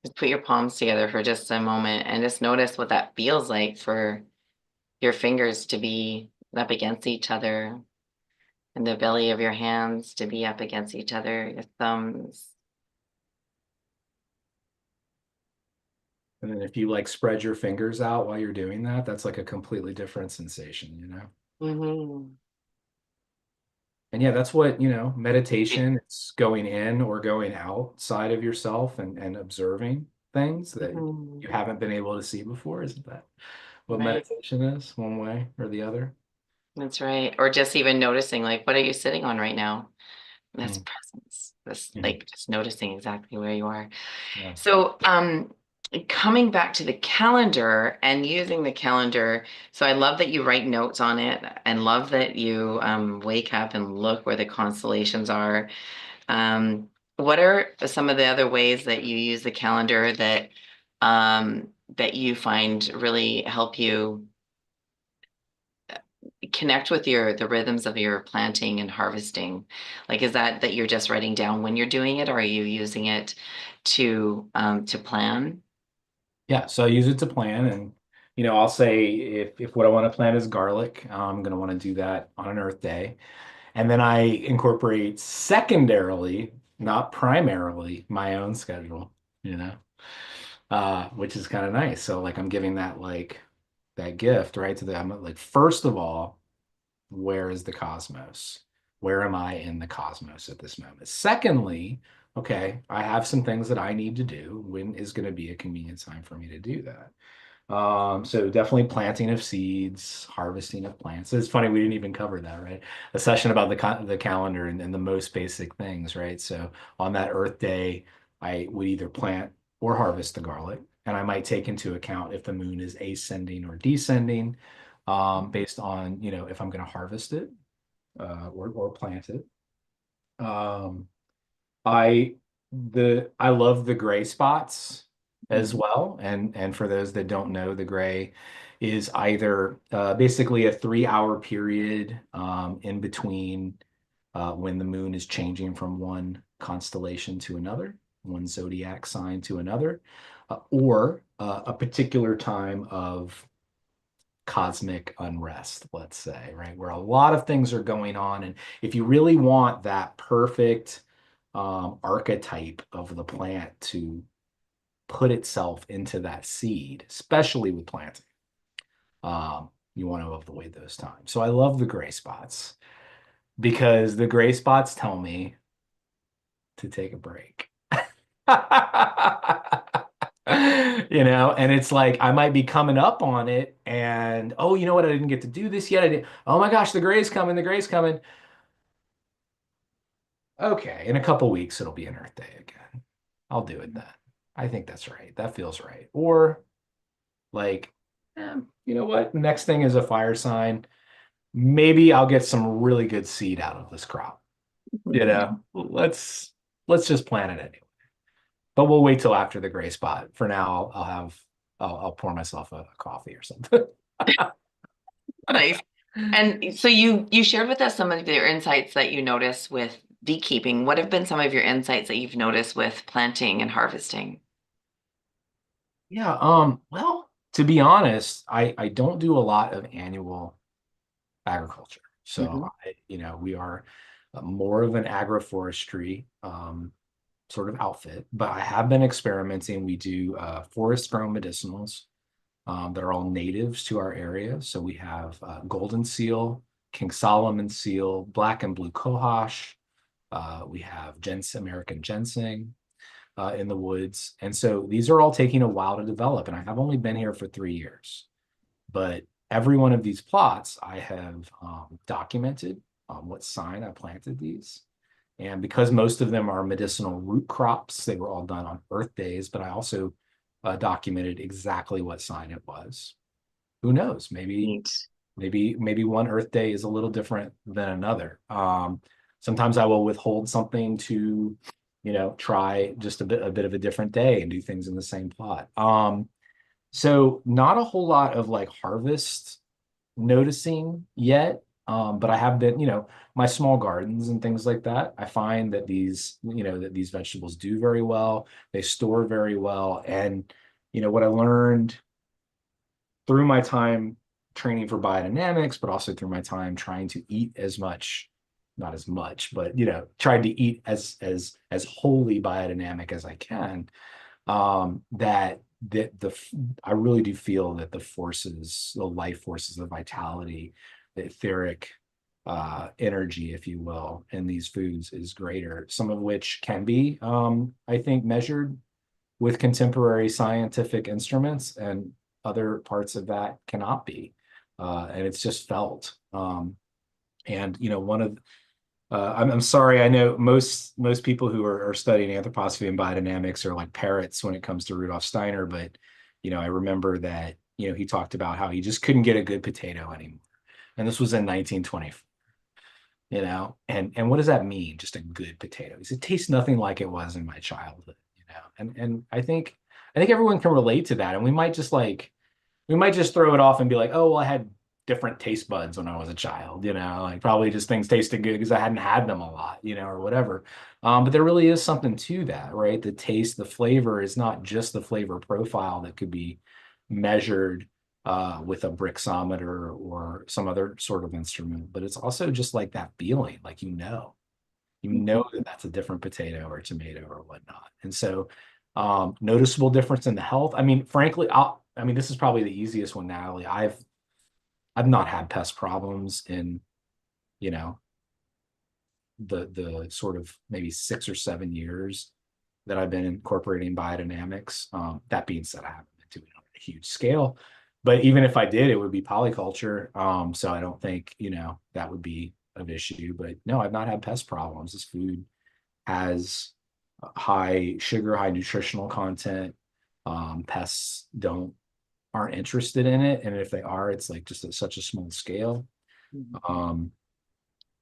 S1: Just put your palms together for just a moment and just notice what that feels like for your fingers to be up against each other and the belly of your hands to be up against each other, your thumbs.
S2: And then if you like spread your fingers out while you're doing that, that's like a completely different sensation, you know?
S1: Mm-hmm.
S2: And yeah, that's what, meditation, it's going in or going outside of yourself and observing things that
S1: Mm-hmm.
S2: you haven't been able to see before. Isn't that what
S1: Right.
S2: meditation is, one way or the other?
S1: That's right. Or just even noticing, like, what are you sitting on right now? That's
S2: Mm.
S1: presence. That's
S2: Mhm.
S1: like just noticing exactly where you are.
S2: Yeah.
S1: So, coming back to the calendar and using the calendar. So I love that you write notes on it and love that you wake up and look where the constellations are. What are some of the other ways that you use the calendar that you find really help you connect with the rhythms of your planting and harvesting? Like, is that you're just writing down when you're doing it, or are you using it to plan?
S2: Yeah, so I use it to plan, and I'll say if what I want to plant is garlic, I'm going to want to do that on an Earth Day. And then I incorporate secondarily, not primarily, my own schedule, which is kind of nice. So like I'm giving that like that gift, right? To the I'm like, first of all, where is the cosmos? Where am I in the cosmos at this moment? Secondly, okay, I have some things that I need to do. When is going to be a convenient time for me to do that? So definitely planting of seeds, harvesting of plants. It's funny, we didn't even cover that, right? A session about the calendar and the most basic things, right? So on that Earth Day, I would either plant or harvest the garlic, and I might take into account if the moon is ascending or descending, based on, if I'm going to harvest it, or plant it. Um, I I love the gray spots as well. And for those that don't know, the gray is either basically a 3 hour period in between when the moon is changing from one constellation to another, one zodiac sign to another, or a particular time of cosmic unrest, let's say, right? Where a lot of things are going on. And if you really want that perfect archetype of the plant to put itself into that seed, especially with planting, you want to avoid those times. So I love the gray spots because the gray spots tell me to take a break. And it's like I might be coming up on it and oh, you know what? I didn't get to do this yet. I didn't, oh my gosh, the gray's coming, the gray's coming. Okay, in a couple weeks it'll be an Earth Day again. I'll do it then. I think that's right. That feels right. Or like, you know what? The next thing is a fire sign. Maybe I'll get some really good seed out of this crop. Let's just plant it anyway. But we'll wait till after the gray spot. For now, I'll pour myself a coffee or something.
S1: Nice. And so you shared with us some of your insights that you notice with beekeeping. What have been some of your insights that you've noticed with planting and harvesting?
S2: Yeah, well, to be honest, I don't do a lot of annual agriculture. So
S1: Mhm.
S2: we are more of an agroforestry sort of outfit, but I have been experimenting. We do forest grown medicinals that are all natives to our area. So we have golden seal, King Solomon seal, black and blue cohosh. We have American ginseng in the woods. And so these are all taking a while to develop. And I have only been here for 3 years. But every one of these plots I have documented what sign I planted these. And because most of them are medicinal root crops, they were all done on Earth days, but I also documented exactly what sign it was. Who knows?
S1: Neat.
S2: Maybe one Earth day is a little different than another. Sometimes I will withhold something to, try just a bit of a different day and do things in the same plot. So not a whole lot of like harvest noticing yet. But I have been, my small gardens and things like that. I find that these vegetables do very well. They store very well. And, what I learned through my time training for biodynamics, but also through my time trying to eat as much, not as much, but, tried to eat as wholly biodynamic as I can, that I really do feel that the life forces, the vitality, the etheric energy, if you will, in these foods is greater. Some of which can be, I think, measured with contemporary scientific instruments, and other parts of that cannot be, and it's just felt. And one of I'm sorry. I know most people who are studying anthroposophy and biodynamics are like parrots when it comes to Rudolf Steiner. But I remember that he talked about how he just couldn't get a good potato anymore, and this was in 1924. And what does that mean? Just a good potato? It tastes nothing like it was in my childhood. And I think everyone can relate to that, and we might just throw it off and be like, oh, well, I had different taste buds when I was a child, like probably just things tasted good because I hadn't had them a lot, or whatever. But there really is something to that, right? The taste, the flavor is not just the flavor profile that could be measured with a Brixometer or some other sort of instrument, but it's also just like that feeling, like that that's a different potato or tomato or whatnot. And so noticeable difference in the health. I mean, frankly, this is probably the easiest one, Natalie. I've not had pest problems in, the sort of maybe 6 or 7 years that I've been incorporating biodynamics. That being said, I haven't been doing it on a huge scale, but even if I did, it would be polyculture. So I don't think, that would be an issue. But no, I've not had pest problems. This food has high sugar, high nutritional content. Pests aren't interested in it, and if they are, it's like just at such a small scale.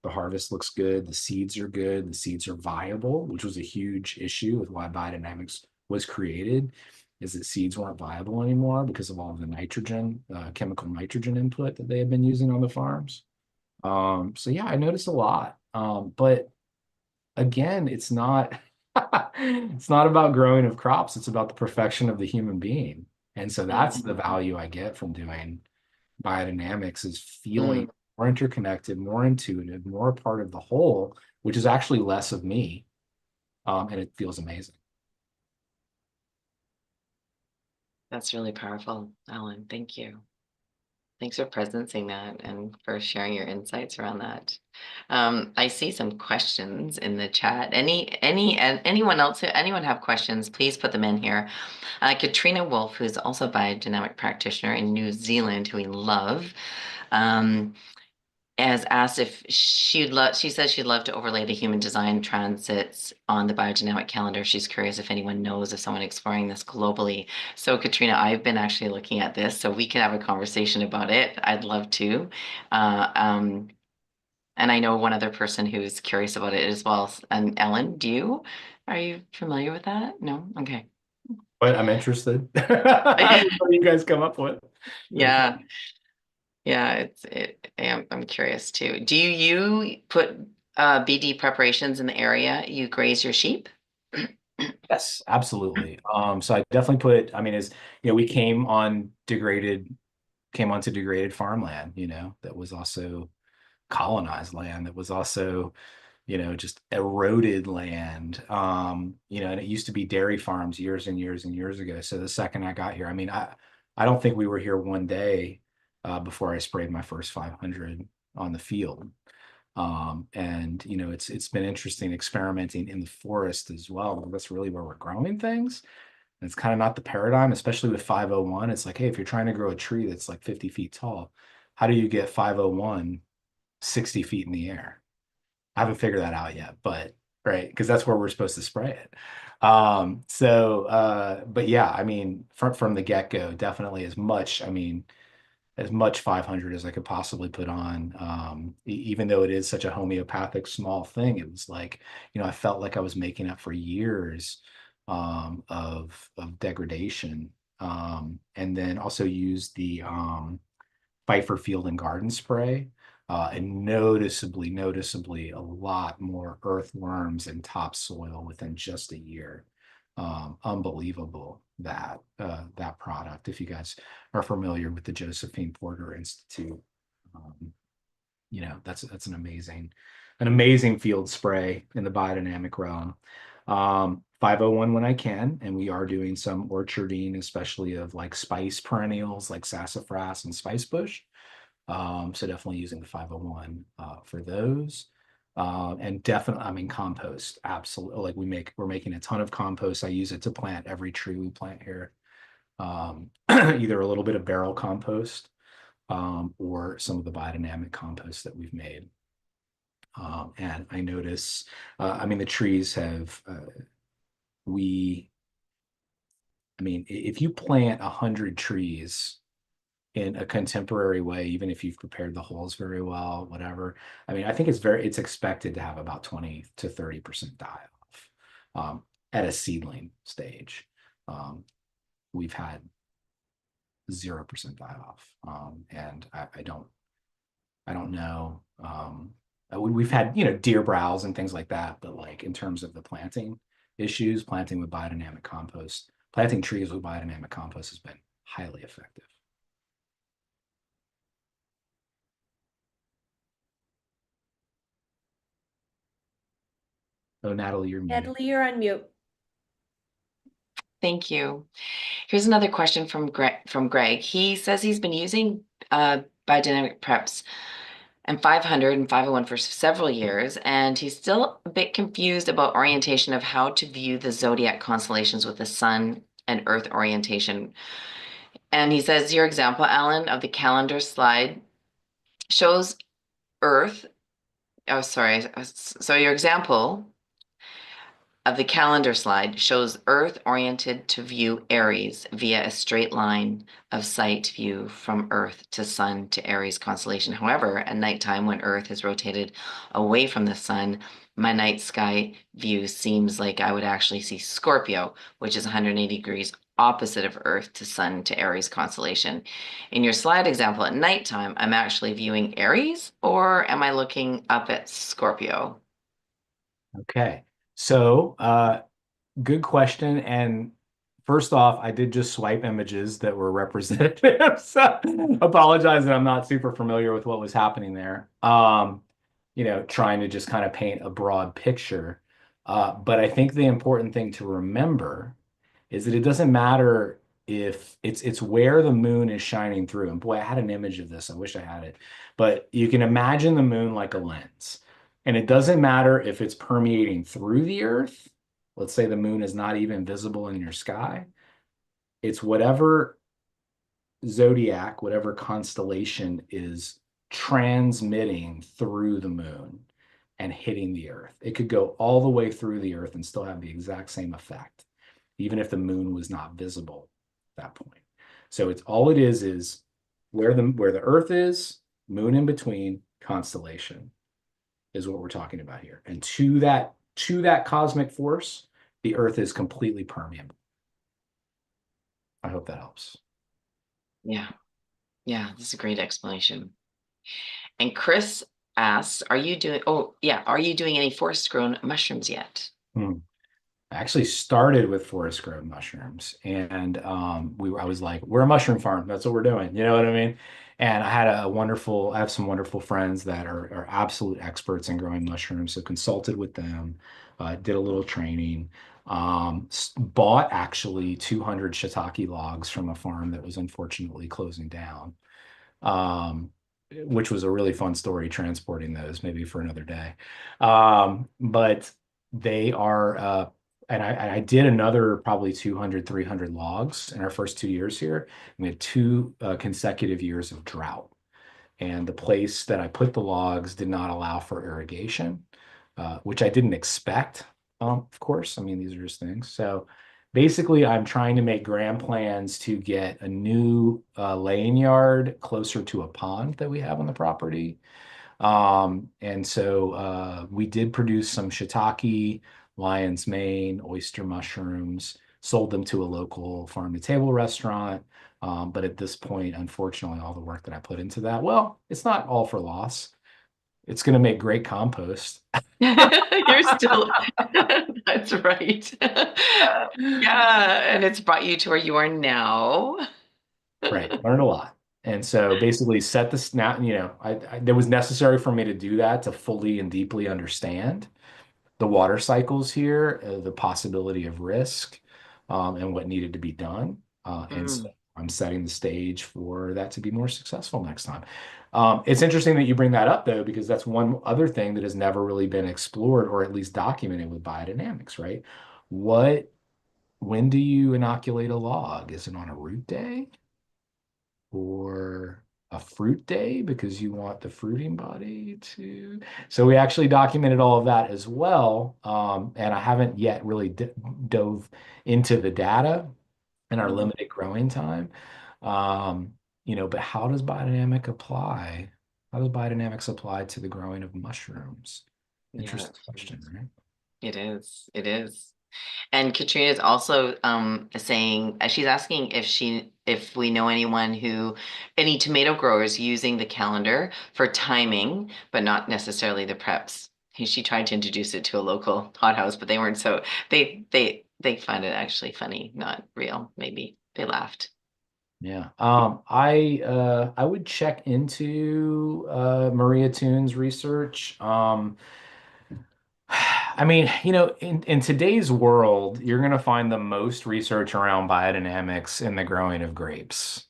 S2: The harvest looks good, the seeds are good, the seeds are viable, which was a huge issue with why biodynamics was created, is that seeds weren't viable anymore because of all of the nitrogen, chemical nitrogen input that they had been using on the farms. So yeah, I noticed a lot. But again, it's not it's not about growing of crops, it's about the perfection of the human being. And so that's the value I get from doing biodynamics, is feeling more interconnected, more intuitive, more a part of the whole, which is actually less of me. And it feels amazing.
S1: That's really powerful, Alan. Thank you. Thanks for presencing that and for sharing your insights around that. I see some questions in the chat. Anyone have questions, please put them in here. Katrina Wolf, who's also a biodynamic practitioner in New Zealand, who we love, has asked if she says she'd love to overlay the human design transits on the biodynamic calendar. She's curious if anyone knows of someone exploring this globally. So Katrina, I've been actually looking at this, so we can have a conversation about it. I'd love to. And I know one other person who's curious about it as well. And Ellen, are you familiar with that? No? Okay.
S2: But I'm interested. What do you guys come up with?
S1: Yeah. Yeah, I'm curious too. Do you put BD preparations in the area you graze your sheep?
S2: Yes, absolutely. So I definitely put, we came onto degraded farmland, that was also colonized land, that was also, just eroded land. And it used to be dairy farms years and years and years ago. So the second I got here, I don't think we were here one day before I sprayed my first 500 on the field. And it's been interesting experimenting in the forest as well. That's really where we're growing things. And it's kind of not the paradigm, especially with 501. It's like, hey, if you're trying to grow a tree that's like 50 feet tall, how do you get 501 60 feet in the air. I haven't figured that out yet, but right, because that's where we're supposed to spray it. But yeah, I mean, from the get-go, definitely as much 500 as I could possibly put on. Even though it is such a homeopathic small thing, it was like, I felt like I was making up for years of degradation. And then also used the Pfeiffer Field and Garden spray. And noticeably a lot more earthworms and topsoil within just a year. Unbelievable that product. If you guys are familiar with the Josephine Porter Institute, that's an amazing field spray in the biodynamic realm. 501 when I can, and we are doing some orcharding, especially of like spice perennials like sassafras and spicebush. So definitely using the 501 for those. And definitely, I mean, compost, absolutely. Like we're making a ton of compost. I use it to plant every tree we plant here. Either a little bit of barrel compost, or some of the biodynamic compost that we've made. And I notice, I mean, the trees have, if you plant 100 trees in a contemporary way, even if you've prepared the holes very well, whatever. I mean, I think it's expected to have about 20 to 30% die off at a seedling stage. We've had 0% die off. And I don't know. We've had, deer browse and things like that, but like in terms of the planting issues, planting with biodynamic compost, planting trees with biodynamic compost has been highly effective. Oh, Natalie, you're muted.
S4: Natalie, you're on mute.
S1: Thank you. Here's another question from Greg. He says he's been using biodynamic preps and 500 and 501 for several years, and he's still a bit confused about orientation of how to view the zodiac constellations with the sun and earth orientation. And he says, your example, Alan, of the calendar slide shows earth. Oh, sorry. So your example of the calendar slide shows Earth oriented to view Aries via a straight line of sight view from Earth to Sun to Aries constellation. However, at nighttime when Earth is rotated away from the Sun, my night sky view seems like I would actually see Scorpio, which is 180 degrees opposite of Earth to Sun to Aries constellation. In your slide example, at nighttime, I'm actually viewing Aries, or am I looking up at Scorpio?
S2: Okay. So, good question. And first off, I did just swipe images that were representative. So apologize that I'm not super familiar with what was happening there. Trying to just kind of paint a broad picture. But I think the important thing to remember is that it doesn't matter if it's where the moon is shining through. And boy, I had an image of this. I wish I had it. But you can imagine the moon like a lens. And it doesn't matter if it's permeating through the earth. Let's say the moon is not even visible in your sky. It's whatever zodiac, whatever constellation is transmitting through the moon and hitting the earth. It could go all the way through the earth and still have the exact same effect, even if the moon was not visible at that point. So it's all it is where the earth is, moon in between, constellation is what we're talking about here. And to that cosmic force, the earth is completely permeable. I hope that helps.
S1: Yeah. Yeah, this is a great explanation. And Chris asks, are you doing any forest grown mushrooms yet?
S2: I actually started with forest grown mushrooms, and I was like, we're a mushroom farm. That's what we're doing. You know what I mean? And I have some wonderful friends that are absolute experts in growing mushrooms. So consulted with them, did a little training, bought actually 200 shiitake logs from a farm that was unfortunately closing down, which was a really fun story transporting those, maybe for another day. But they are, and I did another probably 200, 300 logs in our first 2 years here. We had two consecutive years of drought. And the place that I put the logs did not allow for irrigation, which I didn't expect, of course. I mean, these are just things. So basically, I'm trying to make grand plans to get a new laying yard closer to a pond that we have on the property. And so we did produce some shiitake, lion's mane, oyster mushrooms, sold them to a local farm-to-table restaurant. But at this point, unfortunately, all the work that I put into that, well, it's not all for loss. It's going to make great compost.
S1: You're still, that's right. Yeah, and it's brought you to where you are now.
S2: Right. Learned a lot. And so basically set the snap, there was necessary for me to do that to fully and deeply understand the water cycles here, the possibility of risk, and what needed to be done. And so
S1: Mm,
S2: I'm setting the stage for that to be more successful next time. It's interesting that you bring that up, though, because that's one other thing that has never really been explored or at least documented with biodynamics, right? When do you inoculate a log? Is it on a root day or a fruit day because you want the fruiting body to? So we actually documented all of that as well. And I haven't yet really dove into the data in our
S1: mhm.
S2: limited growing time. But how does biodynamic apply? How does biodynamics apply to the growing of mushrooms?
S1: Yeah,
S2: Interesting question, right?
S1: it is. It is. And Katrina is also saying she's asking if we know any tomato growers using the calendar for timing, but not necessarily the preps. She tried to introduce it to a local hothouse, but they weren't so they find it actually funny, not real. Maybe they laughed.
S2: Yeah. I would check into Maria Toon's research. I mean, in today's world, you're going to find the most research around biodynamics in the growing of grapes.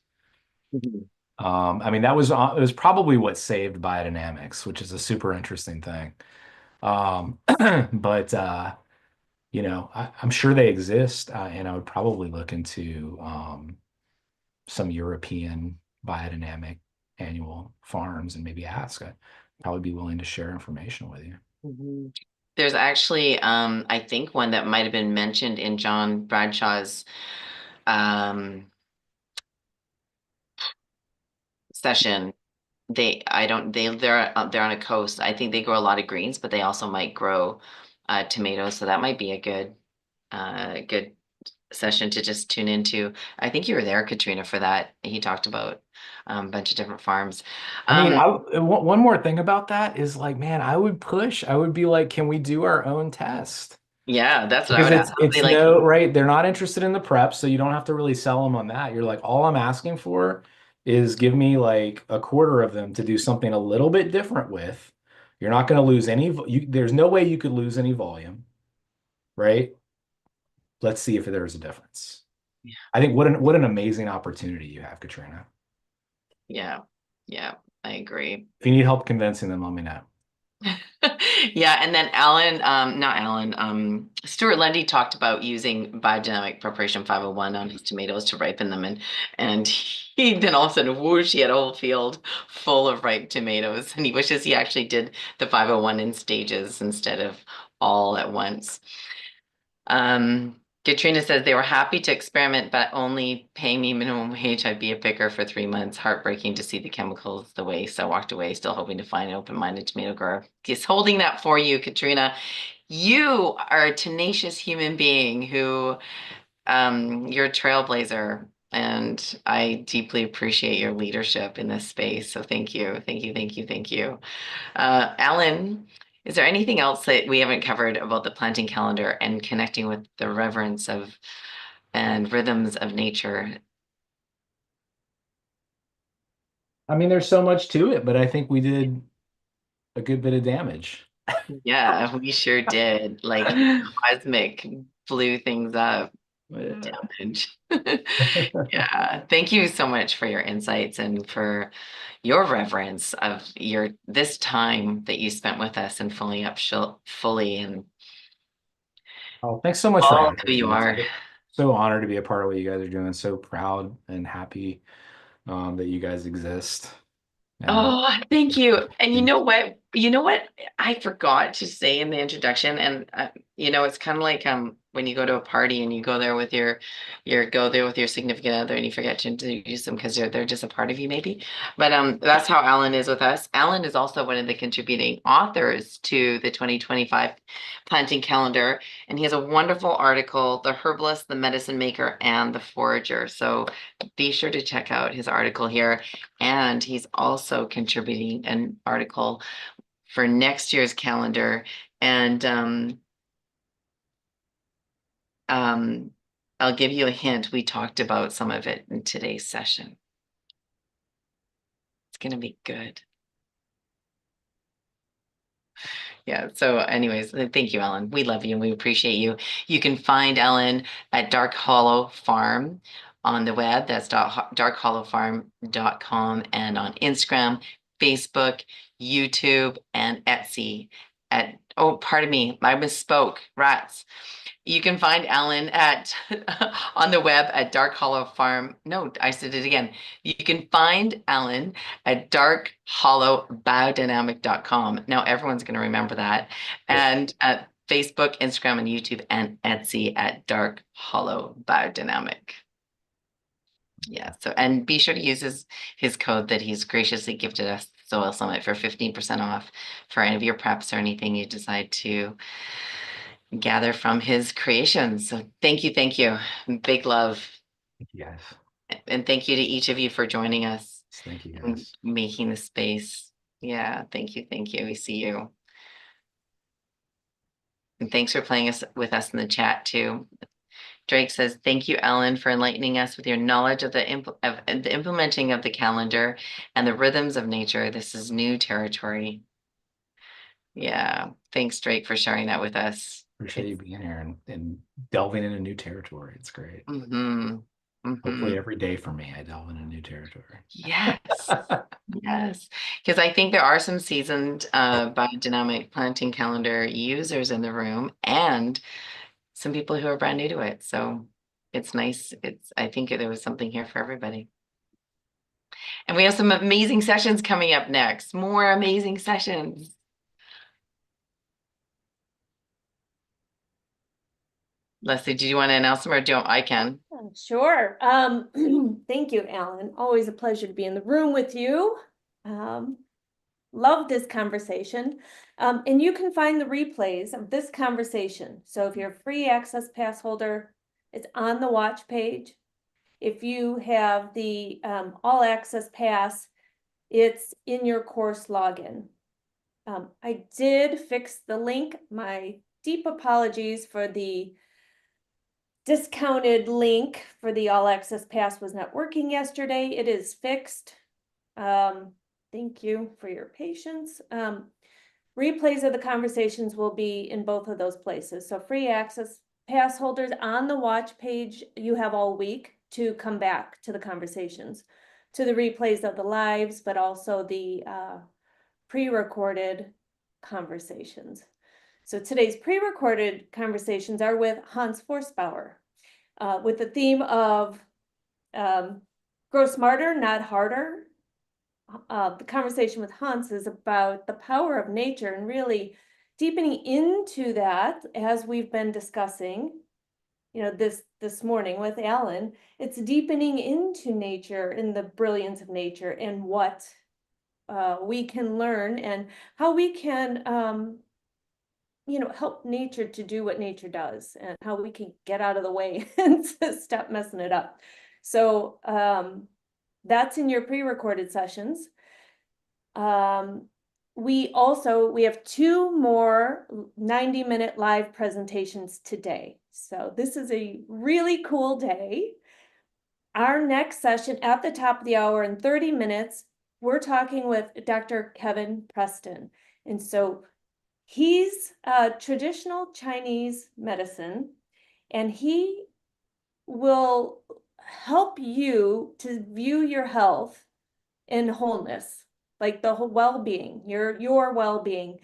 S1: Mhm.
S2: I mean, that was it was probably what saved biodynamics, which is a super interesting thing. Um, but I'm sure they exist, and I would probably look into some European biodynamic annual farms and maybe ask. I'd probably be willing to share information with you.
S1: Mhm. There's actually, I think one that might have been mentioned in John Bradshaw's um, session. I don't, they're on a coast. I think they grow a lot of greens, but they also might grow tomatoes. So that might be a good session to just tune into. I think you were there, Katrina, for that. He talked about a bunch of different farms.
S2: I mean,
S1: Um,
S2: one more thing about that is like, man, I would be like, can we do our own test?
S1: yeah, that's what I
S2: Because
S1: would ask.
S2: it's
S1: They like,
S2: no, right. They're not interested in the prep, so you don't have to really sell them on that. You're like, all I'm asking for is give me like a quarter of them to do something a little bit different with. You're not going to lose there's no way you could lose any volume, right? Let's see if there's a difference. I think what an amazing opportunity you have, Katrina.
S1: yeah, yeah, I agree.
S2: If you need help convincing them, let me know.
S1: Yeah, and then not Alan, Stuart Lundy talked about using biodynamic preparation 501 on his tomatoes to ripen them, and he then all of a sudden whoosh, he had a whole field full of ripe tomatoes, and he wishes he actually did the 501 in stages instead of all at once. Katrina says they were happy to experiment, but only paying me minimum wage. I'd be a picker for 3 months. Heartbreaking to see the chemicals the waste. I walked away, still hoping to find an open-minded tomato grower. Just holding that for you, Katrina. You are a tenacious human being who, you're a trailblazer, and I deeply appreciate your leadership in this space. So thank you, thank you, thank you, thank you. Alan, is there anything else that we haven't covered about the planting calendar and connecting with the reverence of and rhythms of nature?
S2: I mean, there's so much to it, but I think we did a good bit of damage.
S1: Yeah, we sure did. Like cosmic blew things up.
S2: Yeah.
S1: Damage. Yeah. Thank you so much for your insights and for your reverence of your this time that you spent with us and fully and
S2: Oh, thanks so much for
S1: all of
S2: having
S1: who you
S2: me. It's
S1: are.
S2: so honored to be a part of what you guys are doing. So proud and happy that you guys exist.
S1: Oh, thank you. And you know what? You know what I forgot to say in the introduction, and it's kind of like when you go to a party and you go there with your significant other and you forget to introduce them because they're just a part of you maybe. But that's how Alan is with us. Alan is also one of the contributing authors to the 2025 planting calendar, and he has a wonderful article, The Herbalist, the Medicine Maker, and the Forager. So be sure to check out his article here. And he's also contributing an article for next year's calendar. And I'll give you a hint. We talked about some of it in today's session. It's going to be good. Yeah. So anyways, thank you, Ellen. We love you and we appreciate you. You can find Ellen at Dark Hollow Farm on the web. That's darkhollowfarm.com, and on Instagram, Facebook, YouTube, and Etsy pardon me, I misspoke. Rats. You can find Alan on the web at Dark Hollow Farm. No, I said it again. You can find Alan at darkhollowbiodynamic.com. Now everyone's going to remember that. And at Facebook, Instagram, and YouTube, and Etsy at Dark Hollow Biodynamic. Yeah. So, and be sure to use his code that he's graciously gifted us, Soil Summit, for 15% off for any of your preps or anything you decide to gather from his creations. So thank you. Big love.
S2: Yes.
S1: And thank you to each of you for joining us.
S2: Thank you, guys.
S1: And making the space. Yeah, thank you. We see you. And thanks for playing with us in the chat too. Drake says, thank you, Ellen, for enlightening us with your knowledge of the implementing of the calendar and the rhythms of nature. This is new territory. Yeah, thanks, Drake, for sharing that with us.
S2: Appreciate you being here and delving into new territory. It's great. Hopefully every day for me, I delve into new territory.
S1: Yes. Yes. Because I think there are some seasoned biodynamic planting calendar users in the room and some people who are brand new to it. So it's nice. I think there was something here for everybody. And we have some amazing sessions coming up next. More amazing sessions. Leslie, do you want to announce them or don't? I can.
S4: Sure. Thank you, Alan. Always a pleasure to be in the room with you. Love this conversation. And you can find the replays of this conversation. So if you're a free access pass holder, it's on the watch page. If you have the all access pass, it's in your course login. I did fix the link. My deep apologies for the discounted link for the all access pass was not working yesterday. It is fixed. Thank you for your patience. Replays of the conversations will be in both of those places. So free access pass holders on the watch page, you have all week to come back to the conversations, to the replays of the lives, but also the pre-recorded conversations. So today's pre-recorded conversations are with Hans Forstbauer, with the theme of grow smarter, not harder. The conversation with Hans is about the power of nature and really deepening into that, as we've been discussing, this morning with Alan. It's deepening into nature and the brilliance of nature and what we can learn and how we can help nature to do what nature does and how we can get out of the way and stop messing it up. So that's in your pre-recorded sessions. We have 2 more 90-minute live presentations today. So this is a really cool day. Our next session at the top of the hour in 30 minutes, we're talking with Dr. Kevin Preston. And so he's a traditional Chinese medicine, and he will help you to view your health in wholeness, like the whole well-being, your well-being.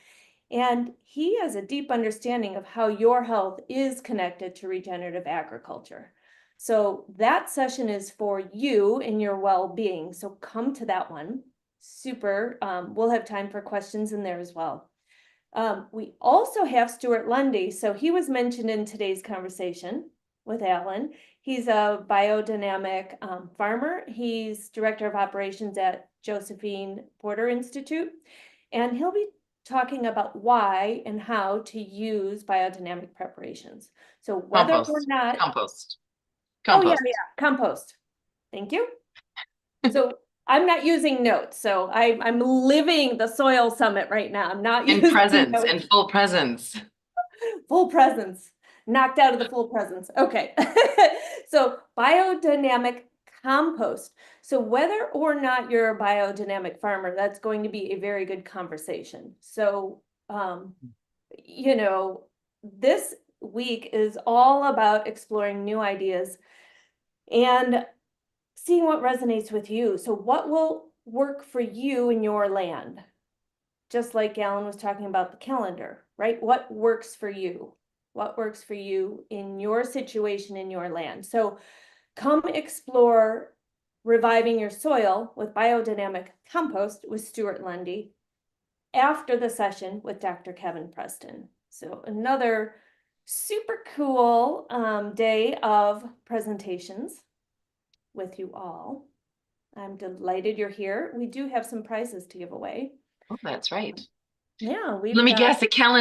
S4: And he has a deep understanding of how your health is connected to regenerative agriculture. So that session is for you and your well-being. So come to that one. super. We'll have time for questions in there as well. We also have Stuart Lundy. So he was mentioned in today's conversation with Alan. He's a biodynamic farmer. He's director of operations at Josephine Porter Institute, and he'll be talking about why and how to use biodynamic preparations. So whether or
S1: Compost.
S4: not
S1: Compost.
S4: Oh, yeah,
S1: Compost.
S4: yeah, compost. Thank you. So I'm not using notes, so I'm living the soil summit right now. I'm not
S1: In
S4: using
S1: presence,
S4: notes.
S1: in full presence.
S4: Full presence, knocked out of the full presence. Okay. So biodynamic compost. So whether or not you're a biodynamic farmer, that's going to be a very good conversation. So, you know, this week is all about exploring new ideas and seeing what resonates with you. So what will work for you in your land? Just like Alan was talking about the calendar, right? What works for you? What works for you in your situation, in your land? So come explore reviving your soil with biodynamic compost with Stuart Lundy after the session with Dr. Kevin Preston. So another super cool day of presentations with you all. I'm delighted you're here. We do have some prizes to give away.
S1: Oh, that's right.
S4: Yeah, we've
S1: Let me
S4: got
S1: guess, a calendar.